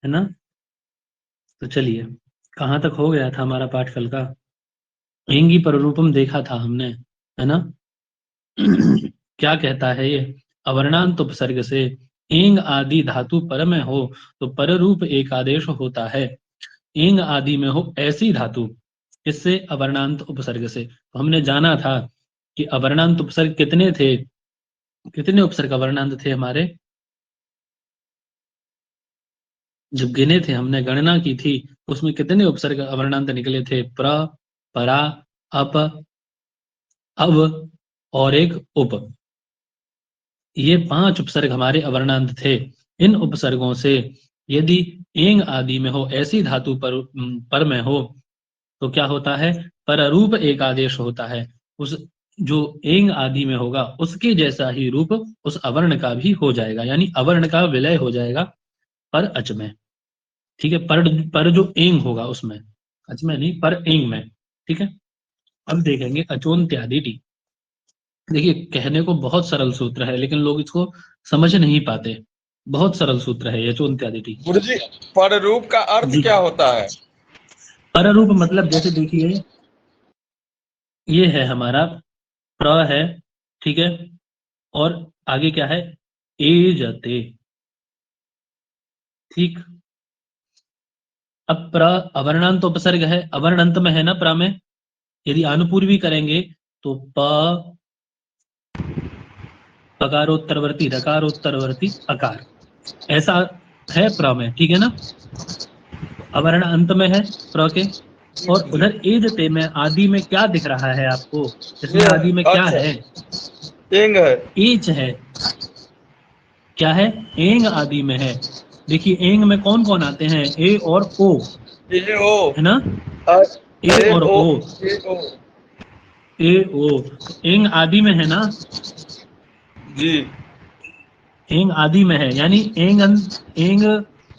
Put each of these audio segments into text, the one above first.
है ना। तो चलिए, कहाँ तक हो गया था हमारा पाठ कल का? एंगी पररूपम देखा था हमने, है ना। क्या कहता है ये? अवर्णांत उपसर्ग से एंग आदि धातु पर में हो तो पर रूप एक आदेश होता है। एंग आदि में हो ऐसी धातु, इससे अवर्णांत उपसर्ग से। तो हमने जाना था कि अवर्णांत उपसर्ग कितने थे, कितने उपसर्ग अवर्णांत थे हमारे, जब गिने थे हमने, गणना की थी, उसमें कितने उपसर्ग अवर्णांत निकले थे? प्र, परा, अप, अव और एक उप। ये 5 उपसर्ग हमारे अवर्णांत थे। इन उपसर्गों से यदि एंग आदि में हो ऐसी धातु पर में हो तो क्या होता है? पररूप एक आदेश होता है। उस जो एंग आदि में होगा उसके जैसा ही रूप उस अवर्ण का भी हो जाएगा, यानी अवर्ण का विलय हो जाएगा पर अच में। ठीक है, पर जो एंग होगा उसमें, अच में नहीं, पर एंग में। ठीक है। अब देखेंगे अचोन्त्यादि टी। देखिए, कहने को बहुत सरल सूत्र है लेकिन लोग इसको समझ नहीं पाते। बहुत सरल सूत्र है ये अचोन्त्यादि टी। गुरु जी, पर रूप का अर्थ जी, क्या होता है? पररूप मतलब जैसे देखिए, ये है हमारा प्र है, ठीक है, और आगे क्या है? एजते। ठीक। अब प्र अवर्णांत उपसर्ग है, अवर्ण अंत में है ना प्र में। यदि अनुपूर्वी करेंगे तो प, पकारोत्तरवर्ती रकारोत्तरवर्ती अकार, ऐसा है प्र में। ठीक है ना। अवर्ण अंत में है प्र के। जी और गुरु जी। उधर एजते में आदि में क्या दिख रहा है आपको? इसमें ये आदि में क्या अच्छा, है? एंग है। एच है। क्या है? एंग आदि में है। देखिए, एंग में कौन कौन आते हैं? ए और ओ, ए ओ। है ना। अ- ए ए और ओ। ओ, ए ओ। ए ओ, तो एंग आदि में है ना। जी। एंग आदि में है, यानी एंग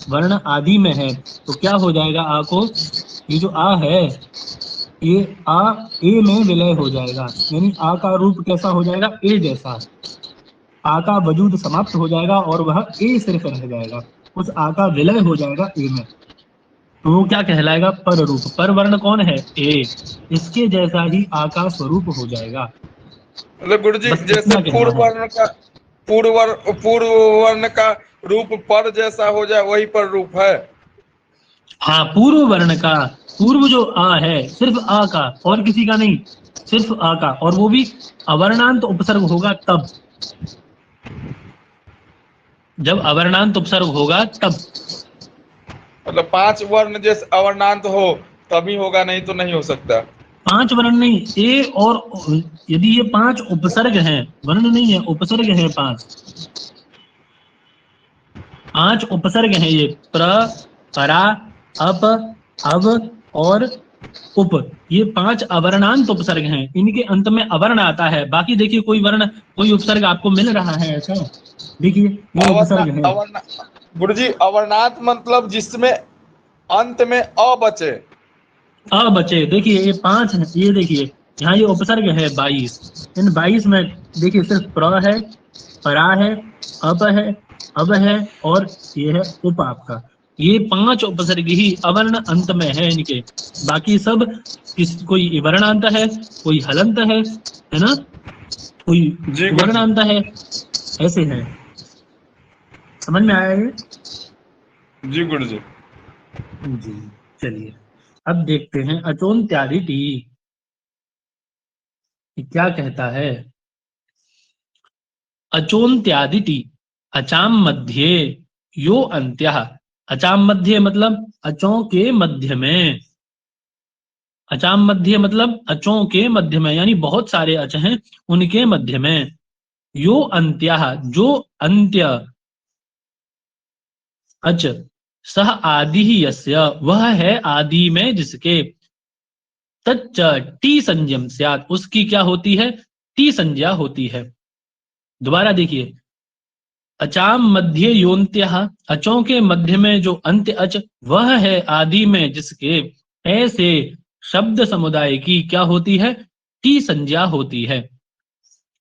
वर्ण आदि में है, तो क्या हो जाएगा? आ को, ये जो आ है, ये आ ए में विलय हो जाएगा, यानी आ का रूप कैसा हो जाएगा? ए जैसा। आ का वजूद समाप्त हो जाएगा और वह ए सिर्फ रह जाएगा। उस आ का विलय हो जाएगा ए में, तो वो क्या कहलाएगा? पर रूप। पर वर्ण कौन है? ए। इसके जैसा ही आ का स्वरूप हो जाएगा। मतलब गुरु जी, बस जैसे इतना कहना है। पूर्व वर्ण का रूप पर जैसा हो जाए वही पर रूप है। हाँ, पूर्व वर्ण का, पूर्व जो आ है सिर्फ आ का, और किसी का नहीं, सिर्फ आ का, और वो भी अवर्णांत उपसर्ग होगा तब, जब अवर्णांत उपसर्ग होगा तब। मतलब 5 वर्ण जैसे अवर्णांत हो तभी होगा, नहीं तो नहीं हो सकता। 5 वर्ण नहीं, ए और यदि ये 5 उपसर्ग हैं, वर्ण नहीं है, उपसर्ग है 5। 5 उपसर्ग हैं ये, प्र, परा, अप, अव और उप। ये 5 अवर्णांत उपसर्ग हैं, इनके अंत में अवर्ण आता है। बाकी देखिए, कोई वर्ण, कोई उपसर्ग आपको मिल रहा है ऐसा? देखिए, ये अवर्ण उपसर्ग है। अवर्ण गुरु जी, अवर्णांत मतलब जिसमें अंत में अ बचे। अ बचे, देखिए ये 5 है, ये देखिए यहाँ ये उपसर्ग है 22। इन 22 में देखिए सिर्फ प्र है, परा है, अप है, अब है और ये है उप आपका। ये 5 उपसर्ग ही अवर्ण अंत में है इनके। बाकी सब कोई वर्णांत है, कोई हलंत है ना, कोई जी गुरु जी। वर्णांत है, ऐसे है। समझ में आया ये? जी गुरु जी। जी। चलिए, अब देखते हैं अचोन्त्यादि टी क्या कहता है। अचोन्त्यादि टी, अचाम मध्य यो अंत्य। अचाम मध्य मतलब अचों के मध्य में। अचाम मध्य मतलब अचों के मध्य में, यानी बहुत सारे अच हैं उनके मध्य में। यो अंत्य, जो अंत्य अच, सह आदि ही यस्य, वह है आदि में जिसके, तच्च टी संज्ञम स्यात्, उसकी क्या होती है? टी संज्ञा होती है। दोबारा देखिए, अचाम मध्य योन्त्य, अचों के मध्य में जो अंत्य अच, वह है आदि में जिसके, ऐसे शब्द समुदाय की क्या होती है? टी संज्ञा होती है।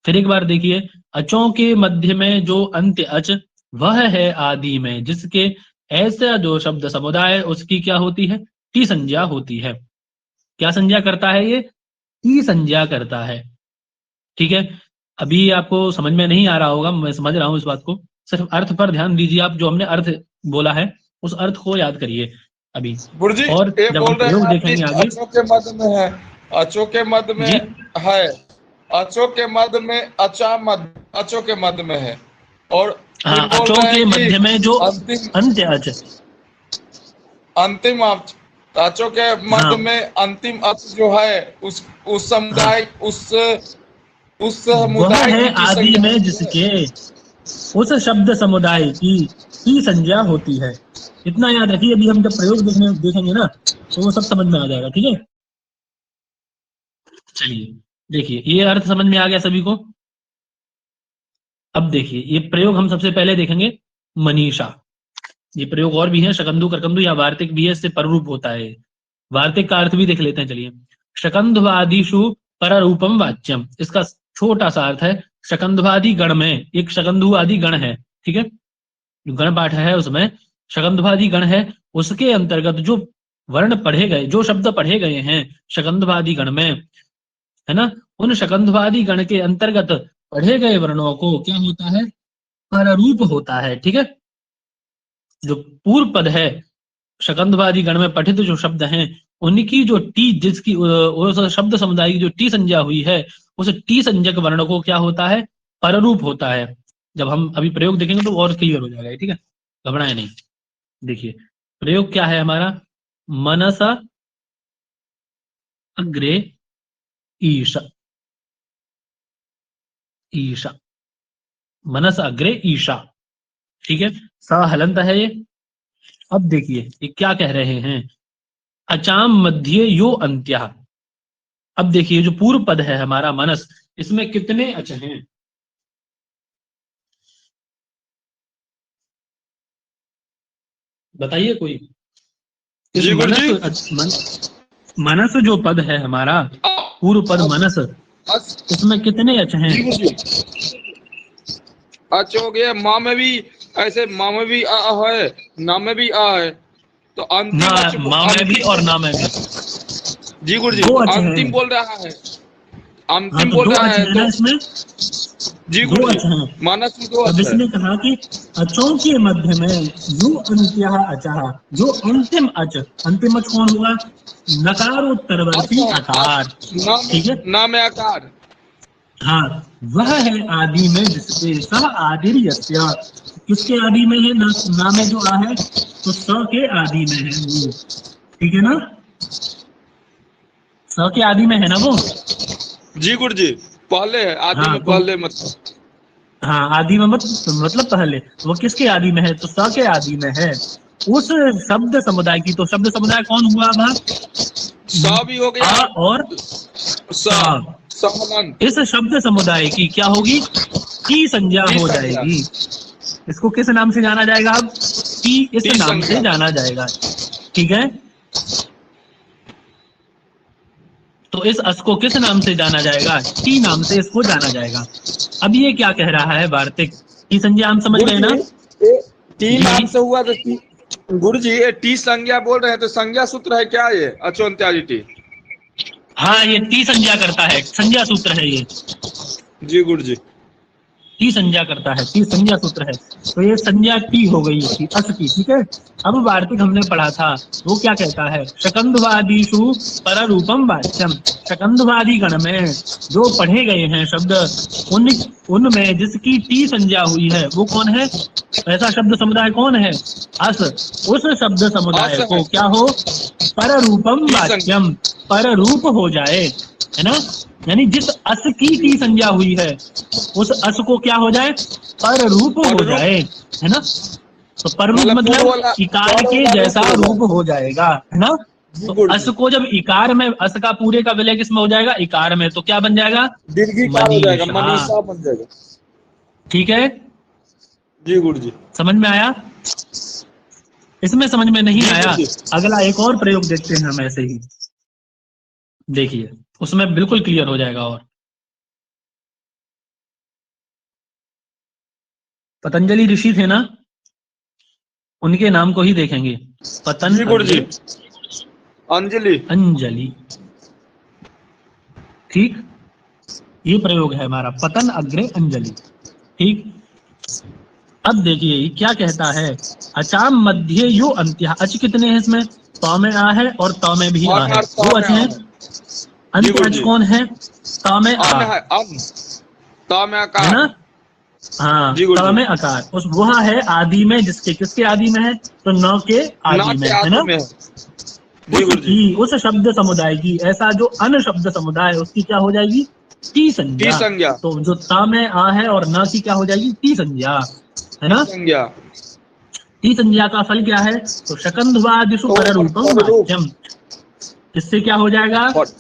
फिर एक बार देखिए, अचों के मध्य में जो अंत्य अच, वह है आदि में जिसके, ऐसा जो शब्द समुदाय है उसकी क्या होती है, टी संज्ञा होती है। क्या संज्ञा करता है ये, टी संज्ञा करता है। ठीक है, अभी आपको समझ में नहीं आ रहा होगा, मैं समझ रहा हूं इस बात को, सिर्फ अर्थ पर ध्यान दीजिए आप, जो हमने अर्थ बोला है उस अर्थ को याद करिए अभी। गुरुजी और ये जब हम बोल रहे प्रयोग हैं देखेंगे कि आगे। अचो के मध्य में है, अचो के मध्य में जी है, अचो के मध्य में अचा मध्य, अचो के मध्य में है, और फिर हाँ, बोल अचों रहे हैं के कि मध्य में जो अंतिम अंत्य अच। अंतिम अच, अचो के हाँ मध्य में अंतिम अच जो है उस हाँ, समुदाय उस वह समुदाय है की टी आदि संज्ञा में होती है। जिसके उस शब्द समुदाय की टी संज्ञा होती है। इतना याद रखिए, अभी हम जब प्रयोग देखेंगे ना तो वो सब समझ में आ जाएगा। ठीक है, चलिए देखिए, ये अर्थ समझ में आ गया सभी को। अब देखिए ये प्रयोग हम सबसे पहले देखेंगे, मनीषा। ये प्रयोग और भी है, शकंदु करकंदु या वार्तिक भी है, इससे पररूप होता है। वार्तिक का अर्थ भी देख लेते हैं, चलिए। शकंधवादिषु पररूपम वाच्यम, इसका छोटा सा अर्थ है, शकंधवादी गण में एक शकंधु आदि गण है। ठीक है, जो गण पाठ है उसमें शकंधवादी गण है, उसके अंतर्गत जो वर्ण पढ़े गए, जो शब्द पढ़े गए हैं शकंधवादी गण में, है ना, उन शकंधवादी गण के अंतर्गत पढ़े गए वर्णों को क्या होता है, पररूप होता है। ठीक है, जो पूर्व पद है शकंधवादी गण में पठित जो शब्द हैं, उनकी जो टी, जिसकी उस शब्द समुदाय की जो टी संज्ञा हुई है, उस टी संज्ञक वर्ण को क्या होता है, पररूप होता है। जब हम अभी प्रयोग देखेंगे तो और क्लियर हो जाएगा। ठीक है, घबराए नहीं। देखिए प्रयोग क्या है हमारा, मनसा अग्रे ईशा, ईशा, मनस अग्रे ईशा। ठीक है, स हलंत है ये। अब देखिए ये क्या कह रहे हैं, अचाम मध्य यो अंत्य। अब देखिए जो पूर्व पद है हमारा मनस, इसमें कितने अच हैं, बताइए कोई। इस जी मनस गुरुजी। मनस जो पद है हमारा, पूर्व पद मनस, इसमें कितने अच हैं। जी गुरुजी, अच्छा हो गया, माँ में भी ऐसे, माँ में भी आ है, ना में भी आ है, तो ना, अंतिम माँ में भी अंतिम और ना में भी जी गुरुजी, दो तो अच हैं। अंतिम बोल रहा है, हाँ अंतिम तो बोल दो रहा अच है है ना तो इसमें, जी दो गुरुजी, अच हैं। मानस में दो अब अच है। इसने कहा कि अचों के मध्य में यु अंत्य अचः, जो अंतिम अच, अंतिम अच कौन होगा, नकारोत्तरवर्ती अच्छा अकार। ठीक है, नाम में आकार। हाँ, वह है आदि में जिसके, सह आदिर यस्य, किसके आदि में है, ना में जो आ है तो स के आदि में है वो। ठीक है ना, स के आदि में है ना वो। जी गुरुजी, पहले है, आदि हाँ में तो, पहले मतलब। हाँ आदि में मतलब पहले, वो किसके आदि में है, तो स के आदि में है उस शब्द समुदाय की। तो शब्द समुदाय कौन हुआ अब, सा भी हो गया, आ और सा, सा। सहमंत, इस शब्द समुदाय की क्या होगी, टी संज्ञा टी हो संज्ञा, जाएगी। इसको किस नाम से जाना जाएगा अब, टी इस टी नाम से संज्ञा। जाना जाएगा। ठीक है, तो इस अस को किस नाम से जाना जाएगा, टी नाम से इसको जाना जाएगा। अब ये क्या कह रहा है वार्तिक, टी संज्ञा हम समझ गए गुरुजी ना। ये टी जी नाम से हुआ तो गुरुजी ये टी संज्ञा बोल रहे हैं, तो संज्ञा सूत्र है क्या ये, अचोन्त्यादि टी। हाँ, ये टी संज्ञा करता है, संज्ञा सूत्र है ये, जी गुरुजी। टी संज्ञा करता है, टी संज्ञा सूत्र है। तो ये संज्ञा टी हो गई इसकी, अस की। ठीक है, अब वार्तिक हमने पढ़ा था, वो क्या कहता है, शकंधवादीषु पररूपम वाच्यम, शकंधवादी गण में जो पढ़े गए हैं शब्द, उन उनमें जिसकी टी संज्ञा हुई है वो कौन है, ऐसा शब्द समुदाय कौन है, अस। उस शब्द अस समुदाय है, को क्या हो, पररूपम टी संज्ञा, वाच्यम, पररूप हो जाए, है ना, यानी जिस अस की टी संज्ञा हुई है उस अस को क्या हो जाए, पर रूप और हो रूप, जाए, है ना। तो पर रूप मतलब पूर्व मतलब वाला, इकार पूर्व के वाला जैसा रूप हो रूप जाए। हो जाएगा, है ना। जी तो अस गुरुजी, को जब इकार में, अस का पूरे का विलय किस में हो जाएगा, इकार में, तो क्या बन जाएगा, दीर्घिकार हो जाएगा, मनीषा। मनीषा बन जाएगा। ठीक है, जी गुरुजी। समझ में आया। इसमें समझ में नहीं जी आया, गुरुजी। अगला एक और प्रयोग देखते हैं हम ऐसे ही, देखिए उसमें बिल्कुल क्लियर हो जाएगा। और पतंजलि ऋषि थे ना, उनके नाम को ही देखेंगे। पतन जी गुरुजी। अग्रे अंजलि। अंजलि, ठीक, ये प्रयोग है हमारा, पतन अग्रे अंजलि। ठीक, अब देखिए ये क्या कहता है, अचाम मध्य यो अंत्य। अच कितने हैं इसमें, तौ में आ है और तौ में भी आ है, दो अच हैं। जी अंत्य अच गुरुजी। कौन है, तौ में आ, अन है, अन, त में है आकार। ना। हाँ, जी त गुरुजी। में आकार, उस वह है आदि में, जिसके किसके आदि में है, तो न के ना आदि में, के है आदि ना। में है। जी गुरुजी। उसकी, उस शब्द समुदाय की, ऐसा जो अन शब्द समुदाय है उसकी क्या हो जाएगी, टी टी संज्ञा। संज्ञा। तो जो ता में आ है और न की क्या हो जाएगी, टी संज्ञा, है टी ना। संज्ञा। टी संज्ञा का फल क्या है, तो शकंधवादिषु तो पररूपम पररूप, वाच्यम, इससे क्या हो जाएगा, पररूप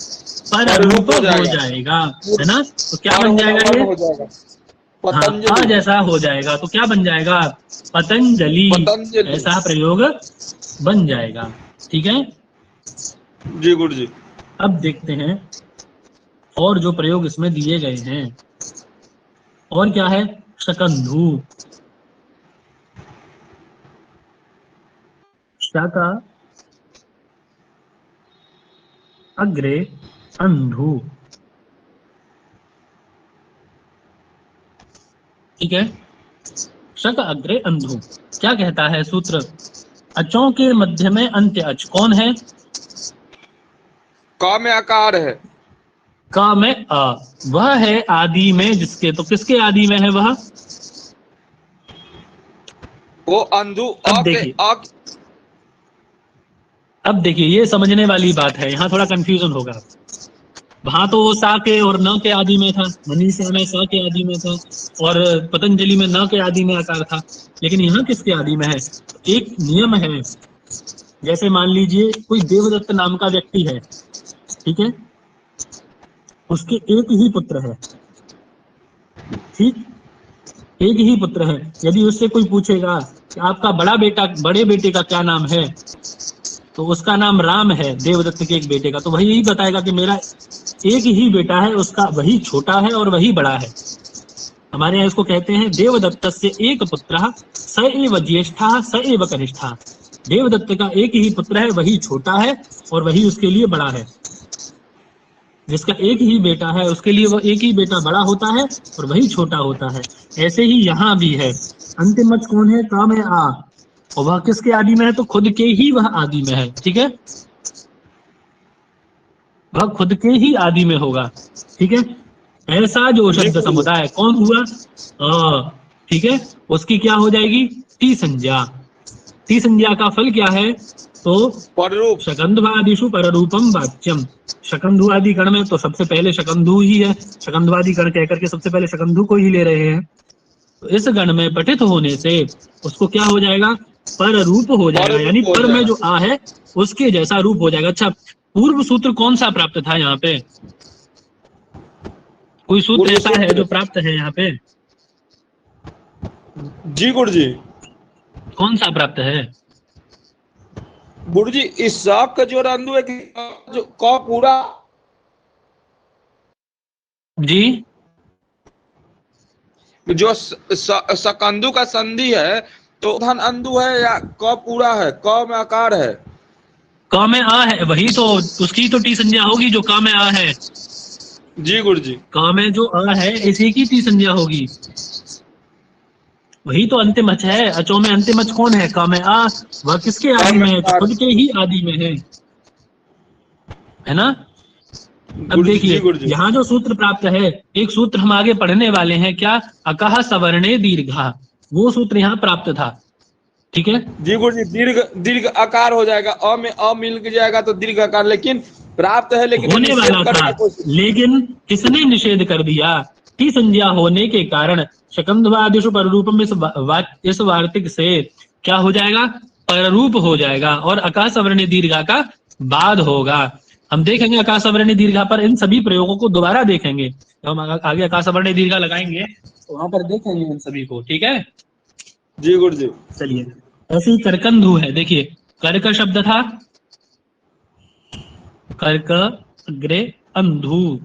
पररूप हो हो जाएगा। जाएगा, है ना। तो क्या पर बन होगा जाएगा वन ये, हो जाएगा। हाँ, अ पतंजलि। जैसा हो जाएगा, तो क्या बन जाएगा, पतंजलि, पतंजलि। ऐसा प्रयोग बन जाएगा। ठीक है, जी गुरुजी। अब देखते हैं और जो प्रयोग इसमें दिए गए हैं, और क्या है, शकंधु, शाका अग्रे अंधु, ठीक है, शक अग्रे अंधु। क्या कहता है सूत्र, अचों के मध्य में अंत्य अच कौन है, क में आकार है। का में अ, वह है आदि में जिसके, तो किसके आदि में है वह। वो अंधु अब अ के देखिए, अ। अब देखिए ये समझने वाली बात है, यहाँ थोड़ा कंफ्यूजन होगा। वहां तो वो सा के और न के आदि में था, मनीषा में सा के आदि में था, और पतंजलि में न के आदि में आकार था, लेकिन यहाँ किसके आदि में है। तो एक नियम है, जैसे मान लीजिए कोई देवदत्त नाम का व्यक्ति है, ठीक है, उसके एक ही पुत्र है, ठीक, एक ही पुत्र है। यदि उससे कोई पूछेगा कि आपका बड़ा बेटा, बड़े बेटे का क्या नाम है, तो उसका नाम राम है, देवदत्त के एक बेटे का, तो वही यही बताएगा कि मेरा एक ही बेटा है, उसका वही छोटा है और वही बड़ा है। हमारे यहाँ इसको कहते हैं देवदत्त से एक पुत्र स एव ज्येष्ठा स एव कनिष्ठा। देवदत्त का एक ही पुत्र है, वही छोटा है और वही उसके लिए बड़ा है। जिसका एक ही बेटा है उसके लिए वो एक ही बेटा बड़ा होता है और वही छोटा होता है। ऐसे ही यहाँ भी है, अंतिम अच कौन है, काम है आ, और वह किसके आदि में है, तो खुद के ही वह आदि में है, ठीक है, वह खुद के ही आदि में होगा, ठीक है। ऐसा जो जी शब्द गुरुजी। समुदाय कौन हुआ, ठीक है, उसकी क्या हो जाएगी, टी संज्ञा। टी संज्ञा का फल क्या है, तो पररूप। शकंधवादिषु पररूपम वाच्यम। शकंधु आदि गण में तो सबसे पहले शकंधु ही है, शकंधवादि गण कहकर के सबसे पहले शकंधु को ही ले रहे हैं। तो इस गण में पठित होने से उसको क्या हो जाएगा, पर रूप हो जाएगा, यानी पररूप हो पर में जाएगा। जो आ है उसके जैसा रूप हो जाएगा। अच्छा, पूर्व सूत्र कौन सा प्राप्त था यहाँ पे, कोई सूत्र पूर्व ऐसा है सूत्र। जो प्राप्त है यहाँ पे, जी गुरुजी। कौन सा प्राप्त है। गुरुजी इस सब का जो अंधु है कि जो क पूरा, जी, जो सकंदु का संधि है, तो धन अंधु है या क पूरा है, क में आकार है। क में आ है, वही तो, उसकी तो टी संज्ञा होगी जो क में आ है। जी गुरुजी। क में जो अ है इसी की टी संज्ञा होगी, वही तो अंतिम अच है। अचो में अंतिम अच कौन है, क में आ, वह किसके क आदि में में है, तो आकार। खुद के ही आदि में है ना। अब गुरुजी। जी देखिए गुरुजी। यहाँ जो सूत्र प्राप्त है, एक सूत्र हम आगे पढ़ने वाले हैं, क्या, अकह सवर्णे दीर्घा, वो सूत्र यहाँ प्राप्त था, ठीक है। जी गुरुजी, दीर्घ दीर्घ आकार हो जाएगा, अ में अ मिल जाएगा तो दीर्घ आकार, लेकिन प्राप्त है, लेकिन वो होने निषेध वाला करने था, की कोशिश। लेकिन किसने निषेध कर दिया, टी संज्ञा होने के कारण शकंधवादिषु पररूपम, इस वार्तिक से क्या हो जाएगा, पररूप हो जाएगा, और अकाश सवर्णी दीर्घा का बाद होगा। हम देखेंगे आकाश सवर्णी दीर्घा पर, इन सभी प्रयोगों को दोबारा देखेंगे जब हम आगे आकाश सवर्णी दीर्घा लगाएंगे, तो वहां पर देखेंगे इन सभी को, ठीक है। जी गुरुजी। चलिए, ऐसे ही करकंधु है, देखिए कर्क शब्द था, कर्क अग्रे अंधु,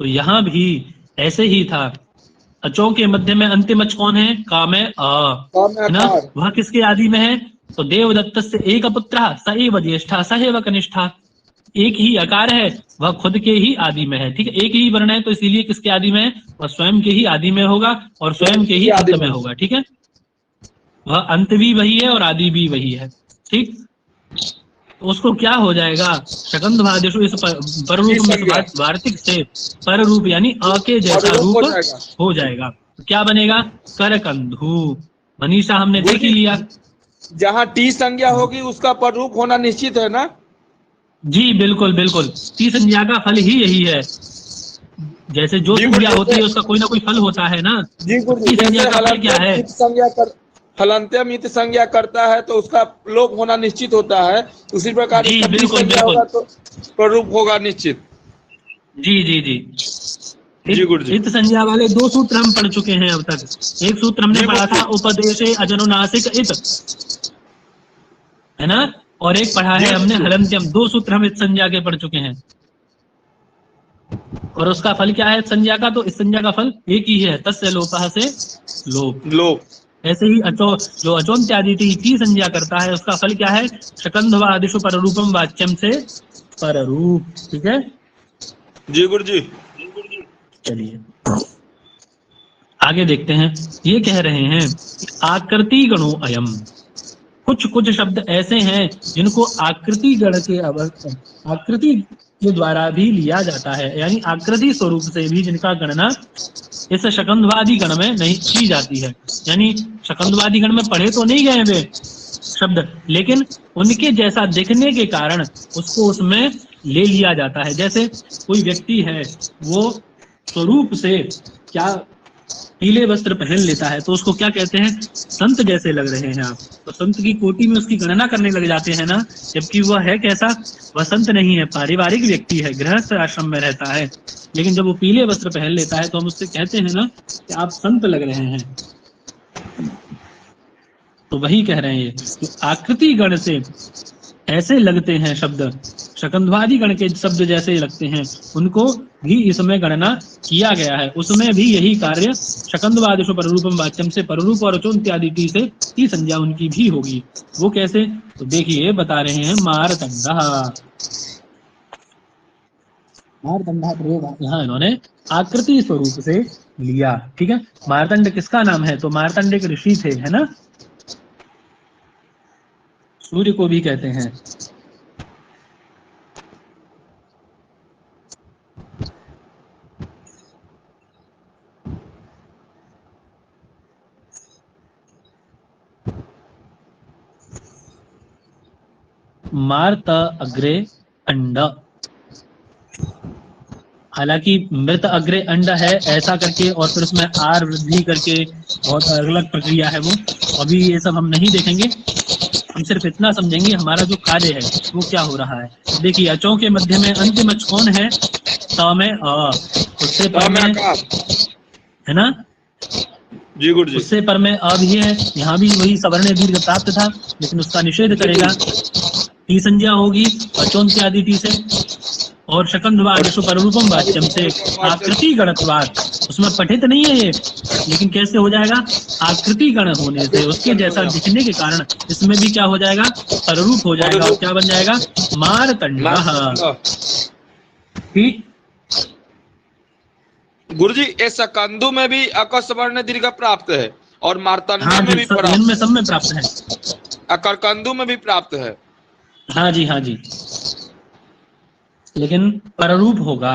तो यहां भी ऐसे ही था, अचों के मध्य में अंतिम अच कौन है? का में अ, है ना? अकार। वह किसके आदि में है? तो देवदत्त से एक पुत्र स एव ज्येष्ठा स एव कनिष्ठा। एक ही अकार है, वह खुद के ही आदि में है। ठीक है, एक ही वर्ण है तो इसीलिए किसके आदि में है? वह स्वयं के ही आदि में होगा और स्वयं के ही आदि अंत में होगा। ठीक है, वह अंत भी वही है और आदि भी वही है। ठीक, तो उसको क्या हो जाएगा? शकंद भादेशु इस पर रूप में वार्तिक से पर रूप यानी अ के जैसा रूप रूप हो जाएगा। हो जाएगा। तो क्या बनेगा? करकंधु। मनीषा हमने देख ही लिया। जहाँ टी संज्ञा होगी उसका पर रूप होना निश्चित है ना? जी बिल्कुल बिल्कुल, टी संज्ञा का फल ही यही है। जैसे जो जी संज्ञा गुरु होती जी, है उसका कोई ना कोई फल होता है ना। जी तो गुरु जी, टी संज्ञा जैसे का फल क्या है? हलंत्यम इत संज्ञा करता है तो उसका लोप होना निश्चित होता है। उसी प्रकार जी इसका टी बिल्कुल संज्ञा बिल्कुल। होगा तो प्ररूप होगा निश्चित। जी जी जी। जी गुरु जी। इत संज्ञा वाले दो सूत्र हम पढ़ चुके हैं अब तक। एक सूत्र हमने जी पढ़ा गुरु था जी। उपदेशे अजनुनासिक इत, है ना? और एक पढ़ा जी है हमने गुरु जी। हलंत्यम। दो सूत्र हम इत संज्ञा के पढ़ चुके हैं। और उसका फल क्या है संज्ञा का? तो इस संज्ञा का फल एक ही है, तस्य लोपः से लोप। लोप। ऐसे ही जो अचोन्त्यादि टी संज्ञा करता है उसका फल क्या है? शकंधवादिषु पररूपम वाच्यम से पररूप। ठीक है, जी गुरु जी। चलिए आगे देखते हैं। ये कह रहे हैं कि आकृति गणो अयम। कुछ कुछ शब्द ऐसे हैं जिनको आकृति गण के आकृति के द्वारा भी लिया जाता है, यानी आकृति स्वरूप से भी जिनका गणना इस शकंधवादी गण में नहीं की जाती है। यानी शकंधवादी गण में पढ़े तो नहीं गए वे शब्द, लेकिन उनके जैसा दिखने के कारण उसको उसमें ले लिया जाता है। जैसे कोई व्यक्ति है, वो स्वरूप से क्या पीले वस्त्र पहन लेता है तो उसको क्या कहते हैं? संत जैसे लग रहे हैं आप। तो संत की कोटि में उसकी गणना करने लग जाते हैं ना, जबकि वह है कैसा? वह संत नहीं है, पारिवारिक व्यक्ति है, गृहस्थ आश्रम में रहता है। लेकिन जब वो पीले वस्त्र पहन लेता है तो हम उससे कहते हैं ना कि आप संत लग रहे हैं। तो वही कह रहे हैं कि आकृति गण से ऐसे लगते हैं शब्द, शकंधवादी गण के शब्द जैसे लगते हैं, उनको भी इसमें गणना किया गया है। उसमें भी यही कार्य शकंधवादिशु पररूपम वाच्यम से पररूप और अचो इत्यादि टी से टी संज्ञा उनकी भी होगी। वो कैसे? तो देखिए बता रहे हैं मारतंडः। मारतंडा प्रयोग यहाँ इन्होंने आकृति स्वरूप से लिया। ठीक है, मारतंड किसका नाम है? तो मारतंड एक ऋषि थे, है ना? सूर्य को भी कहते हैं। मार्त अग्रे अंड, हालांकि मृत अग्रे अंड है ऐसा करके और फिर उसमें आर वृद्धि करके बहुत अलग प्रक्रिया है वो। अभी ये सब हम नहीं देखेंगे, हम सिर्फ इतना समझेंगे हमारा जो कार्य है वो क्या हो रहा है। देखिए अचों के मध्य में अंतिम अच कौन है? त में अ, उससे पर में, है ना? जी गुरु जी। उससे पर में अ भी है, यहाँ भी वही सवर्ण दीर्घ प्राप्त था, लेकिन उसका निषेध जी करेगा। गुरु। टी संज्ञा होगी अचोन्त्यादि टी से, और और शकंधवादिषु पररूपम वाच्यम से आकृति गणत्वात्। उसमें पठित नहीं है ये, लेकिन कैसे हो जाएगा? आकृति गण होने से, उसके जैसा दिखने के कारण इसमें भी क्या हो जाएगा? पररूप हो जाएगा। और क्या बन जाएगा? मारतंडः। ठीक, गुरु जी, ये सकंदु में भी अकस्वर्ण दीर्घ प्राप्त है और हाँ मार्तंडू में जी, भी सब इनमें सब में प्राप्त है। अकरकंदु में भी प्राप्त है। हाँ जी हाँ जी, लेकिन पररूप होगा।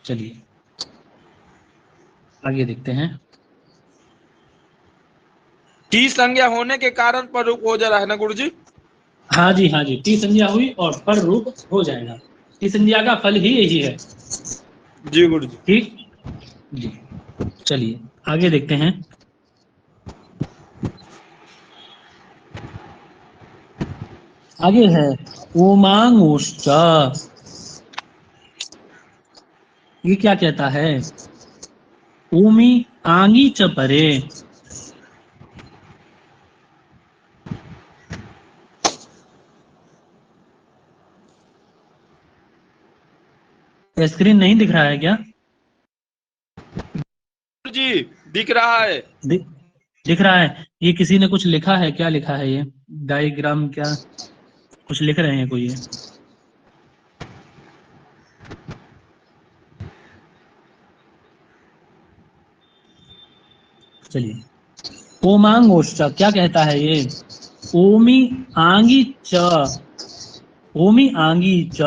चलिए आगे देखते हैं। टी संज्ञा होने के कारण प्ररूप हो जा रहा है ना गुरु जी? हाँ जी हाँ जी, टी संज्ञा हुई और पर रूप हो जाएगा। टी संज्ञा का फल ही यही है। जी गुरु जी। ठीक जी, चलिए आगे देखते हैं। आगे है उमांगुश्च। ये क्या कहता है? ऊमी आंगी च परे। स्क्रीन नहीं दिख रहा है क्या? दिख रहा है। दिख रहा है। ये किसी ने कुछ लिखा है, क्या लिखा है ये डायग्राम, क्या कुछ लिख रहे हैं कोई ये? चलिए, ओमांगोश्च क्या कहता है ये? ओमी आंगी च, ओमी आंगी च,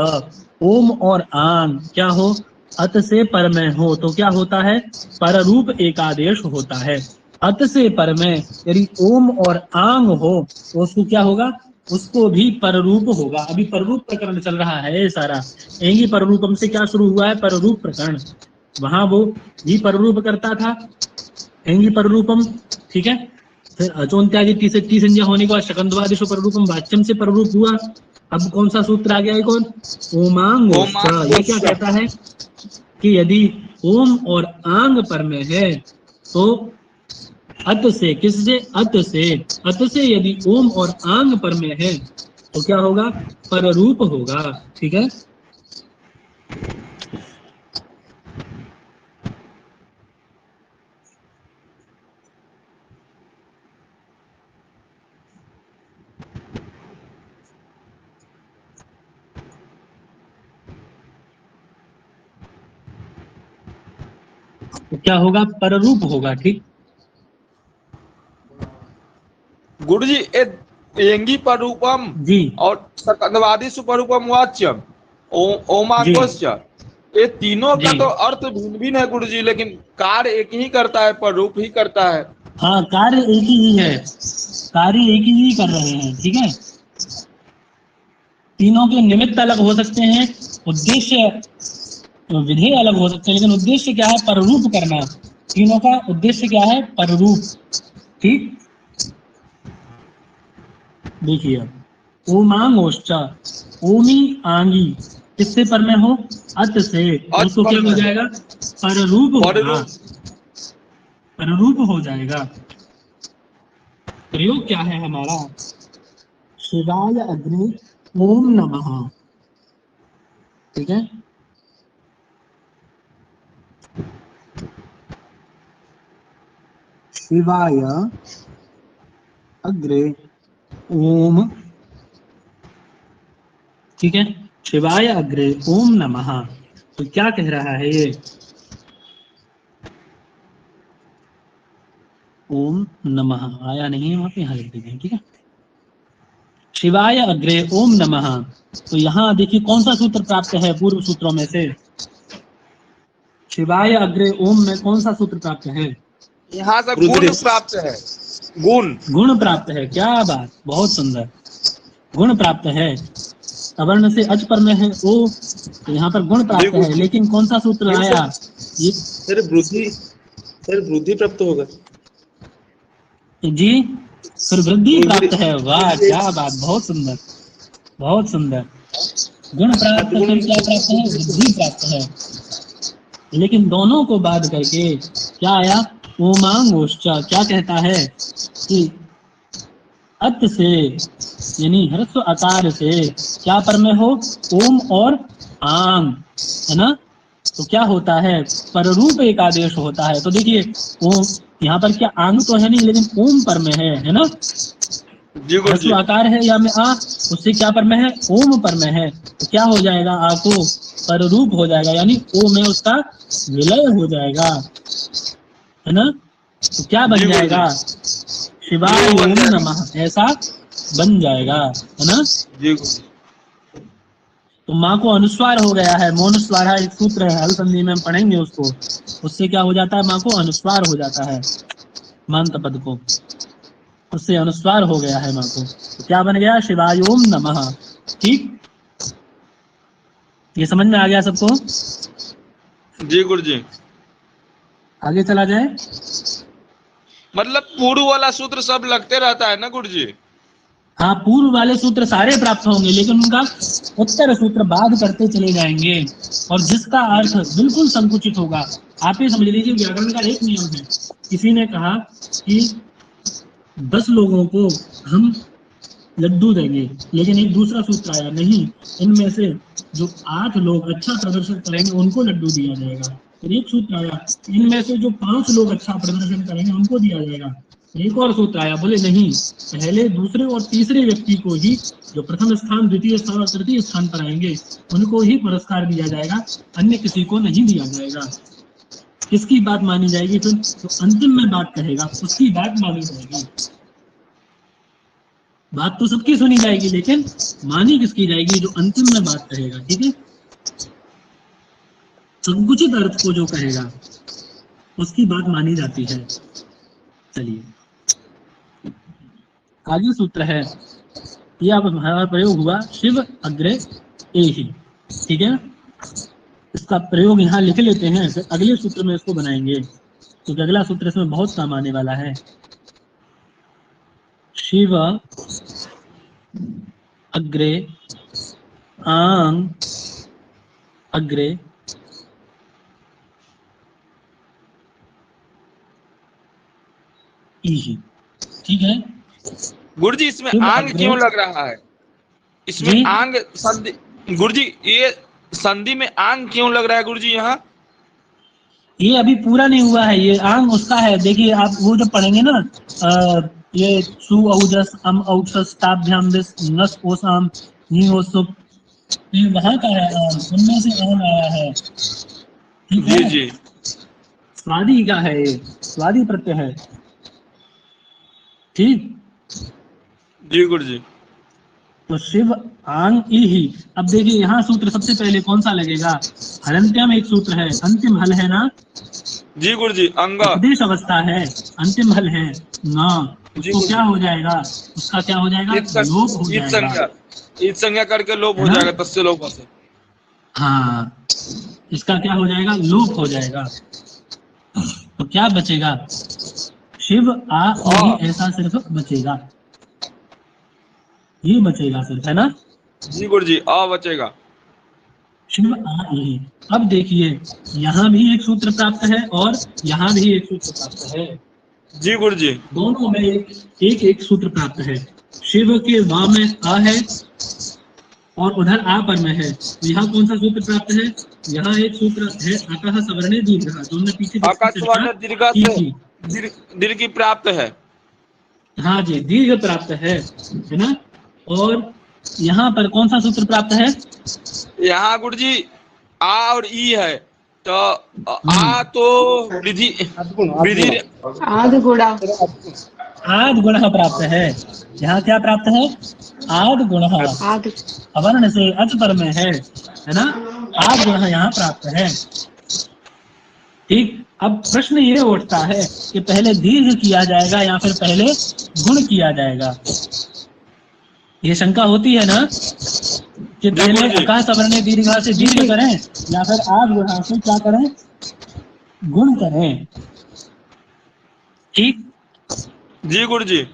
ओम और आंग क्या हो? अत से पर में हो तो क्या होता है? पररूप एकादेश होता है। अत से पर में यदि ओम और आंग हो तो उसको क्या होगा? उसको भी पररूप होगा। अभी पररूप प्रकरण चल रहा है सारा। एंगी पररूपम से क्या शुरू हुआ है? पररूप प्रकरण। वहां वो भी पररूप करता था, एंगी पररूपम, ठीक है। फिर अचोन्त्यादि टी संज्ञा होने के बाद शकंदवादिशु पररूपम वाच्यम से पररूप हुआ। अब कौन सा सूत्र आ गया है? कौन? ओमांगोश्च। ये क्या कहता है कि यदि ओम और आंग पर में है तो अत से, किससे? अत से यदि ओम और आंग पर में है तो क्या होगा? पररूप होगा, ठीक है। तो क्या होगा? पररूप होगा, ठीक। गुरु जी एंगी पररूपम जी और सकंदवादी सुपरूपम वाच्यम जी ओमांगोश्च, ये तीनों जी। का तो अर्थ भिन्न भिन्न है गुरु जी, लेकिन कार्य एक ही करता है, पररूप ही करता है। हाँ, कार्य एक ही है, कार्य एक ही कर रहे हैं, ठीक है। तीनों के निमित्त अलग हो सकते हैं, उद्देश्य विधेय अलग हो सकते हैं, लेकिन उद्देश्य क्या है? पररूप करना। तीनों का उद्देश्य क्या है? पररूप, ठीक। देखिए अब ओमांगोश्च, ओमी आंगी किससे पर में हो? अत से, तो उसको क्या हो जाएगा? पररूप होगा, पररूप हो जाएगा। प्रयोग क्या है हमारा? शिवाय अग्नि ओम नमः, ठीक है। शिवाय अग्रे ओम, ठीक है। शिवाय अग्रे ओम नमः। तो क्या कह रहा है ये? ओम नमः आया नहीं है वहां पे, यहाँ लिख देते हैं, ठीक है। शिवाय अग्रे ओम नमः। तो यहाँ देखिए कौन सा सूत्र प्राप्त है पूर्व सूत्रों में से? शिवाय अग्रे ओम में कौन सा सूत्र प्राप्त है? यहाँ से गुण प्राप्त है, गुण गुण प्राप्त है। क्या बात, बहुत सुंदर। गुण प्राप्त है। अवर्ण से अच पर में है ओ, तो यहाँ पर गुण प्राप्त है। लेकिन कौन सा सूत्र आया? ये सर वृद्धि प्राप्त होगा जी, फिर वृद्धि प्राप्त है। वाह क्या बात, बहुत सुंदर, बहुत सुंदर। गुण प्राप्त, फिर क्या प्राप्त है? वृद्धि प्राप्त है। लेकिन दोनों को बाध करके क्या आया? ओमांगोश्च। क्या कहता है कि अत से यानी ह्रस्व आकार से क्या पर में हो? ओम और आंग, है ना। तो क्या होता है? पररूप एक आदेश होता है। तो देखिए ओम, यहाँ पर क्या आंग तो है नहीं, लेकिन ओम पर में है ना। ह्रस्व आकार है या में आ, उससे क्या पर में है? ओम पर में है। तो क्या हो जाएगा? आ को पररूप हो जाएगा, यानी ओ में उसका विलय हो जाएगा, है ना। तो क्या बन जाएगा? शिवाय ओम नमः, ऐसा बन जाएगा, है ना। तो माँ को अनुस्वार हो गया है। मौनुस्वारा एक सूत्र है, हल संधि में हम पढ़ेंगे उसको। उससे क्या हो जाता है? माँ को अनुस्वार हो जाता है, मांत पद को, उससे अनुस्वार हो गया है माँ को। तो क्या बन गया? शिवाय ओम नमः, ठीक। ये समझ में आ गया सबको? जी गुरु जी। आगे चला जाए। मतलब पूर्व वाला सूत्र सब लगते रहता है ना गुरु जी? हाँ, पूर्व वाले सूत्र सारे प्राप्त होंगे, लेकिन उनका उत्तर सूत्र बाद करते चले जाएंगे, और जिसका अर्थ बिल्कुल संकुचित होगा। आप ये समझ लीजिए, व्याकरण का एक नियम है। किसी ने कहा कि 10 लोगों को हम लड्डू देंगे, लेकिन एक दूसरा सूत्र आया, नहीं, इनमें से जो 8 लोग अच्छा प्रदर्शन करेंगे उनको लड्डू दिया जाएगा। एक सूत्र आया, इनमें से जो 5 लोग अच्छा प्रदर्शन करेंगे उनको दिया जाएगा। एक और सूत्र आया, बोले नहीं, पहले, दूसरे और तीसरे व्यक्ति को ही, जो प्रथम स्थान, द्वितीय स्थान और तृतीय स्थान पर आएंगे, उनको ही पुरस्कार दिया जाएगा, अन्य किसी को नहीं दिया जाएगा। किसकी बात मानी जाएगी फिर? तो अंतिम में बात कहेगा उसकी बात मानी जाएगी। बात तो सबकी सुनी जाएगी, लेकिन मानी किसकी जाएगी? जो अंतिम में बात कहेगा। ठीक है, संकुचित अर्थ को जो कहेगा उसकी बात मानी जाती है। चलिए, आगे सूत्र है, यह अब हमारा प्रयोग हुआ, शिव अग्रे एहि। ठीक है, इसका प्रयोग यहाँ लिख लेते हैं, फिर अगले सूत्र में इसको बनाएंगे, क्योंकि अगला सूत्र इसमें बहुत काम आने वाला है। शिव अग्रे आंग अग्रे इहि। ठीक है, गुरुजी इसमें शिव आंग अग्रे, क्यों लग रहा है? इसमें जी? आंग संधि, गुरुजी ये संधि में आंग क्यों लग रहा है गुरुजी यहाँ? ये अभी पूरा नहीं हुआ है, ये आंग उसका है। देखिए, आप वो जब पढ़ेंगे ना, ये सु औजस अम औजस ताभ्याम विस नस ओसाम नी ओसुप, ये वहां का है आंग, उनमें से आंग आया है। ठीक जी है, जी स्वादी का है, ये स्वादी प्रत्यय है। ठीक, जी गुरुजी। तो शिव आंग इहि। अब देखिए, यहाँ सूत्र सबसे पहले कौन सा लगेगा? हलंत्यम एक सूत्र है, अंतिम हल है ना, जी गुरुजी, अंग। उपदेश अवस्था है, अंतिम हल है ना, जी उसको क्या गुरुजी। हो जाएगा? उसका क्या हो जाएगा? ईद सं- लोप हो ईद जाएगा, संज्ञा, ईद संज्ञा करके लोप है हो ना? जाएगा, तस्य लोप से। हाँ, इसका क्या हो जाएगा? लोप हो जाएगा। तो क्या बचेगा? शिव आ इहि, ऐसा सिर्फ बचेगा, ये बचेगा सिर्फ, है ना? जी गुरुजी, अ बचेगा। शिव आ इहि। अब देखिए, यहाँ भी एक सूत्र प्राप्त है और यहाँ भी एक सूत्र प्राप्त है, जी गुरुजी। दोनों में एक एक सूत्र प्राप्त है। शिव के वा में आ है और उधर आ पर में है, तो यहाँ कौन सा सूत्र प्राप्त है? यहाँ एक सूत्र है, अतः सवर्णे दीर्घ, जो हमने पीछे जिसकी चर्चा आकाशवाणी दीर्घ की से थी। दीर्घ की प्राप्त है। हाँ जी, दीर्घ प्राप्त है ना? और यहाँ पर कौन सा सूत्र प्राप्त है? यहाँ गुरुजी आ और ई है, तो आ तो वृद्धि वृद्धि आध गुणा आद गुण प्राप्त है। यहाँ क्या प्राप्त है? आद गुण, आध अवर्ण से अच पर में है ना? आद गुण यहाँ प्राप्त है। ठीक, अब प्रश्न ये उठता है कि पहले दीर्घ किया जाएगा या फिर पहले गुण किया जाएगा? ये शंका होती है ना, कि पहले आकाश सवर्णे दीर्घा से दीर्घ करें या फिर आद गुणा से क्या करें? गुण करें। ठीक, जी गुरुजी।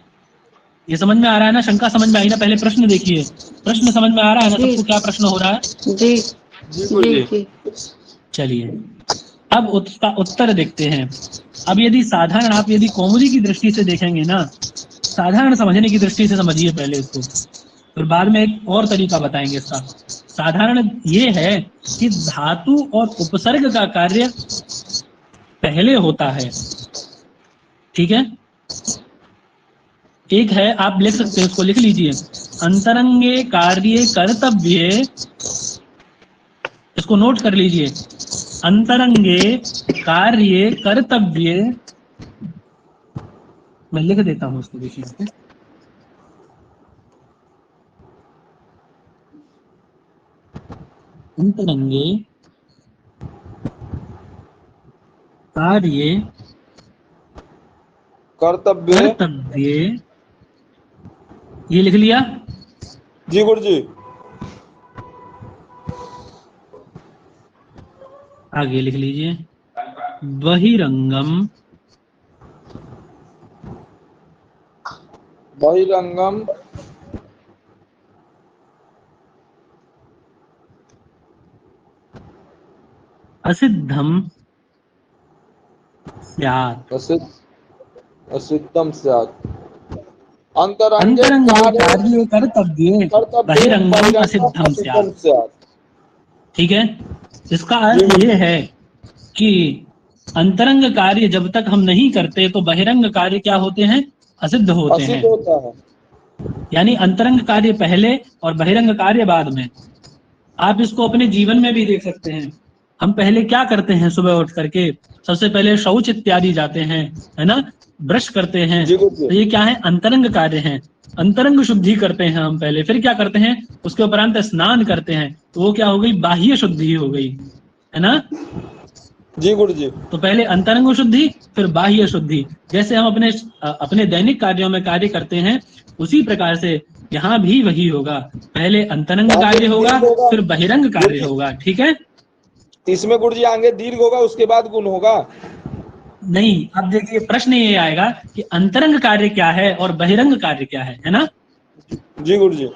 ये समझ में आ रहा है ना? शंका समझ में आई ना? पहले प्रश्न देखिए, प्रश्न समझ में आ रहा है ना सबको? क्या प्रश्न हो रहा है? जी जी गुरुजी। जी चलिए, अब उसका उत्तर देखते हैं। अब यदि साधारण, आप यदि कौमुदी की दृष्टि से देखेंगे ना, साधारण समझने की दृष्टि से समझिए पहले इसको, फिर बाद में एक और तरीका बताएंगे इसका। साधारण ये है कि धातु और उपसर्ग का कार्य पहले होता है। ठीक है, एक है, आप लिख सकते हैं, उसको लिख लीजिए, अंतरंगे कार्य कर्तव्य, इसको नोट कर लीजिए, अंतरंगे कार्य कर्तव्य, मैं लिख देता हूं उसको, देखिए, अंतरंगे कार्य कर्तव्य, ये लिख लिया? जी गुरुजी। आगे लिख लीजिए, बहिरंगम बहिरंगम असिद्धम स्यात्। असिद्धम स्यात्। अंतरंगे कार्य कर्तव्य बहिरंगम असिद्धम स्यात्। ठीक है, इसका अर्थ ये है कि अंतरंग कार्य जब तक हम नहीं करते तो बहिरंग कार्य क्या होते हैं, असिद्ध होते हैं। असिद्ध होता है। यानी अंतरंग कार्य पहले और बहिरंग कार्य बाद में। आप इसको अपने जीवन में भी देख सकते हैं। हम पहले क्या करते हैं, सुबह उठ करके सबसे पहले शौच इत्यादि जाते हैं, है ना, ब्रश करते हैं, जी गुरुजी। तो ये क्या है, अंतरंग कार्य हैं। अंतरंग शुद्धि करते हैं हम पहले, फिर क्या करते हैं, उसके उपरांत स्नान करते हैं, तो वो क्या हो गई, बाह्य शुद्धि हो गई, है ना। जी गुरुजी। तो पहले अंतरंग शुद्धि, फिर बाह्य शुद्धि। जैसे हम अपने दैनिक कार्यों में कार्य करते हैं, उसी प्रकार से यहाँ भी वही होगा। पहले अंतरंग कार्य होगा, फिर बहिरंग कार्य होगा, ठीक है। इसमें गुरुजी आगे दीर्घ होगा, उसके बाद गुण होगा। नहीं, अब देखिए प्रश्न ये आएगा कि अंतरंग कार्य क्या है और बहिरंग कार्य क्या है ना। जी गुरुजी।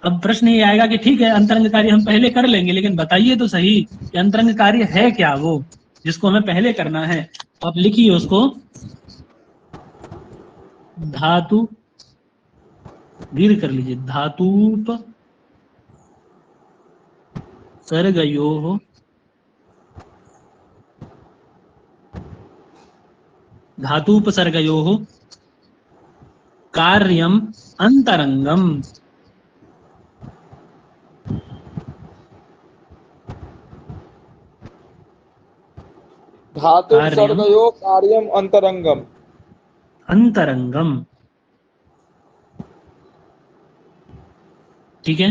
अब प्रश्न ये आएगा कि ठीक है, अंतरंग कार्य हम पहले कर लेंगे, लेकिन बताइए तो सही कि अंतरंग कार्य है क्या वो, जिसको हमें पहले करना है। तो आप लिखिए उसको, धातु, दीर्घ कर लीजिए, धातुप सर्गयोः धातुपसर्गयोः कार्यम अंतरंगम। धातु सर्गयो कार्यम अंतरंगम। अंतरंगम, ठीक है।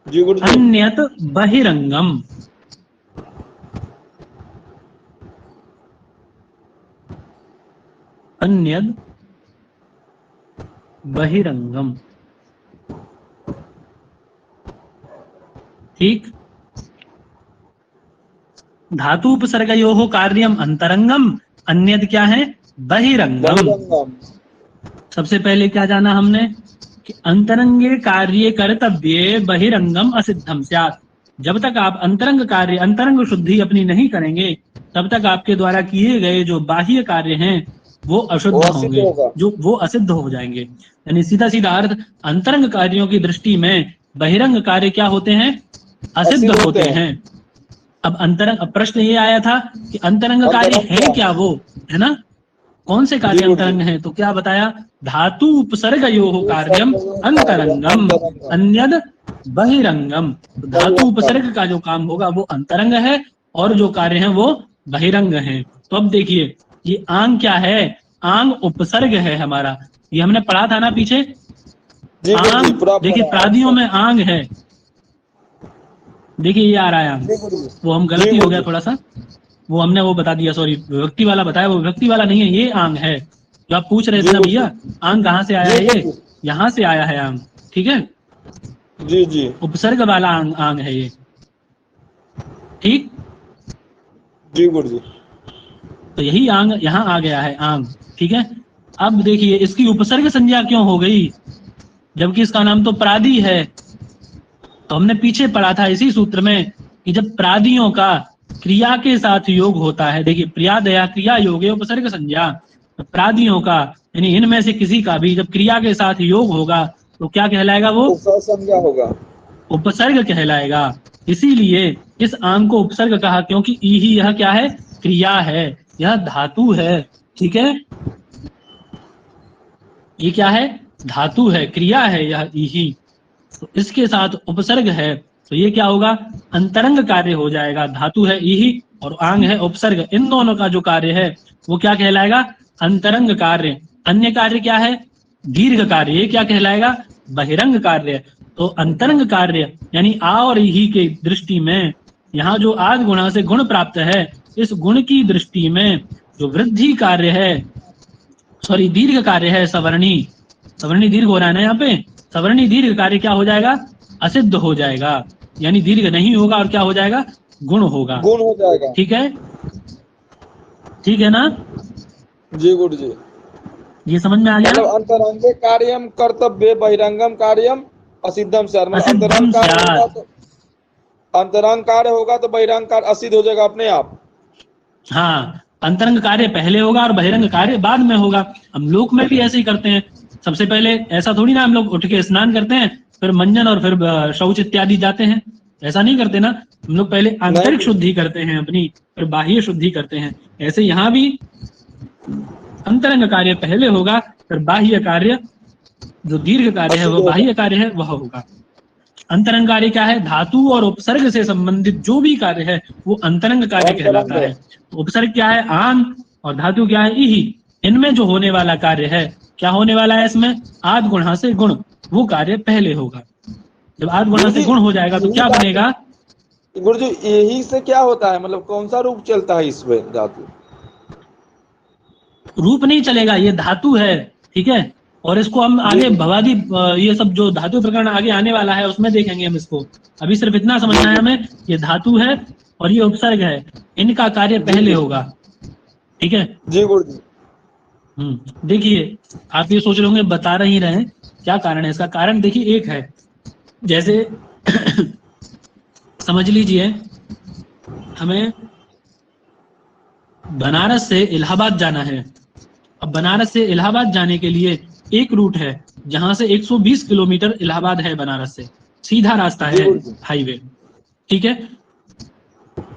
जी गुरुजी। अन्यत बहिरंगम, अन्यद बहिरंगम, ठीक। धातु उपसर्गयोः कार्यम अंतरंगम, अन्यद क्या है, बहिरंगम। बहिरंगम। सबसे पहले क्या जाना हमने कि अंतरंगे कार्य कर्तव्ये बहिरंगम असिद्धम स्यात्। जब तक आप अंतरंग कार्य, अंतरंग शुद्धि अपनी नहीं करेंगे, तब तक आपके द्वारा किए गए जो बाह्य कार्य हैं वो अशुद्ध होंगे, जो वो असिद्ध हो जाएंगे। यानी सीधा सीधा अर्थ, अंतरंग कार्यों की दृष्टि में बहिरंग कार्य क्या होते हैं, असिद्ध होते हैं। अब अंतरंग, अब प्रश्न ये आया था कि अंतरंग कार्य है क्या वो, है ना, कौन से कार्य अंतरंग है, तो क्या बताया, धातु उपसर्गयोः कार्यम अंतरंगम अन्यद बहिरंगम। तो धातु उपसर्ग का जो काम होगा वो अंतरंग है, और जो कार्य है वो बहिरंग है। तो अब देखिए, ये आंग क्या है, आंग उपसर्ग है हमारा, ये हमने पढ़ा था ना पीछे। आंग, देखिए प्रादियों में आंग है, देखिए ये आ रहा है आंग, वो हम गलती हो गया थोड़ा सा, वो हमने वो बता दिया, सॉरी, विभक्ति वाला बताया, वो विभक्ति वाला नहीं है, ये आंग है जो आप पूछ रहे थे ना भैया, आंग कहाँ से आया है, ये यहाँ से आया है आंग, ठीक है। जी जी, उपसर्ग वाला आंग, आंग है ये, ठीक। जी गुरुजी। तो यही आंग यहाँ आ गया है, आंग, ठीक है। अब देखिए इसकी उपसर्ग संज्ञा क्यों हो गई, जबकि इसका नाम तो प्रादि है। तो हमने पीछे पढ़ा था इसी सूत्र में कि जब प्रादियों का क्रिया के साथ योग होता है, देखिए प्रियादया क्रिया योगे उपसर्ग संज्ञा, तो प्रादियों का यानी इनमें से किसी का भी जब क्रिया के साथ योग होगा तो क्या कहलाएगा, वो संज्ञा होगा, उपसर्ग कहलाएगा। इसीलिए इस आंग को उपसर्ग कहा, क्योंकि ई ही यह क्या है, क्रिया है, यह धातु है, ठीक है। ये क्या है, धातु है, क्रिया है यह ई ही, तो इसके साथ उपसर्ग है, तो ये क्या होगा, अंतरंग कार्य हो जाएगा। धातु है ई ही और आंग है उपसर्ग, इन दोनों का जो कार्य है वो क्या कहलाएगा, अंतरंग कार्य। अन्य कार्य क्या है, दीर्घ कार्य, ये क्या कहलाएगा, बहिरंग कार्य। तो अंतरंग कार्य यानी आ और ही के दृष्टि में यहाँ जो आद गुणा से गुण प्राप्त है, इस गुण की दृष्टि में जो वृद्धि कार्य है, सॉरी दीर्घ कार्य है, सवर्णी, सवर्णी दीर्घ हो रहा है ना यहाँ पे, सवर्णी दीर्घ कार्य क्या हो जाएगा, असिद्ध हो जाएगा, यानी दीर्घ नहीं होगा और क्या हो जाएगा, गुण होगा, गुण हो जाएगा, ठीक है, ठीक है ना। जी गुरुजी। ये समझ में आ गया, मतलब अंतरंगे कार्यम कर्तव्य बहिरंगम कार्यम असिद्धम स्यात्। असिद्धम स्यात्, अंतरंग कार्य होगा तो बहिरंग कार्य असिद्ध हो जाएगा अपने आप। हाँ, अंतरंग कार्य पहले होगा और बहिरंग कार्य बाद में होगा। हम लोक में भी ऐसे ही करते हैं, सबसे पहले ऐसा थोड़ी ना हम लोग उठ के स्नान करते हैं, फिर मंजन और फिर शौच इत्यादि जाते हैं, ऐसा नहीं करते ना, हम लोग पहले आंतरिक शुद्धि करते हैं अपनी, फिर बाह्य शुद्धि करते हैं। ऐसे यहाँ भी अंतरंग कार्य पहले होगा, फिर बाह्य कार्य जो दीर्घ कार्य है वो बाह्य कार्य है वह होगा। अंतरंग कार्य क्या है? धातु और उपसर्ग से संबंधित जो भी कार्य है वो अंतरंग कार्य कहलाता है। उपसर्ग क्या है? आन, और धातु क्या है? इही। इनमें जो होने वाला कार्य है, क्या होने वाला है इसमें? आद गुणा से गुण, वो कार्य पहले होगा। जब आद गुणा से गुण हो जाएगा तो क्या बनेगा? गुरुजी यही से क्या होता है, मतलब कौन सा रूप चलता है इसमें? धातु रूप नहीं चलेगा, ये धातु है, ठीक है। और इसको हम आगे भवादी ये सब जो धातु प्रकरण आगे आने वाला है उसमें देखेंगे हम इसको। अभी सिर्फ इतना समझना है हमें, ये धातु है और ये उपसर्ग है, इनका कार्य पहले होगा, ठीक है जी गुरुजी। देखिए आप ये सोच रहे होंगे बता ही रहे हैं, क्या कारण है इसका? कारण देखिए एक है, जैसे समझ लीजिए हमें बनारस से इलाहाबाद जाना है। अब बनारस से इलाहाबाद जाने के लिए एक रूट है जहां से 120 किलोमीटर इलाहाबाद है बनारस से, सीधा रास्ता है, हाईवे, ठीक है।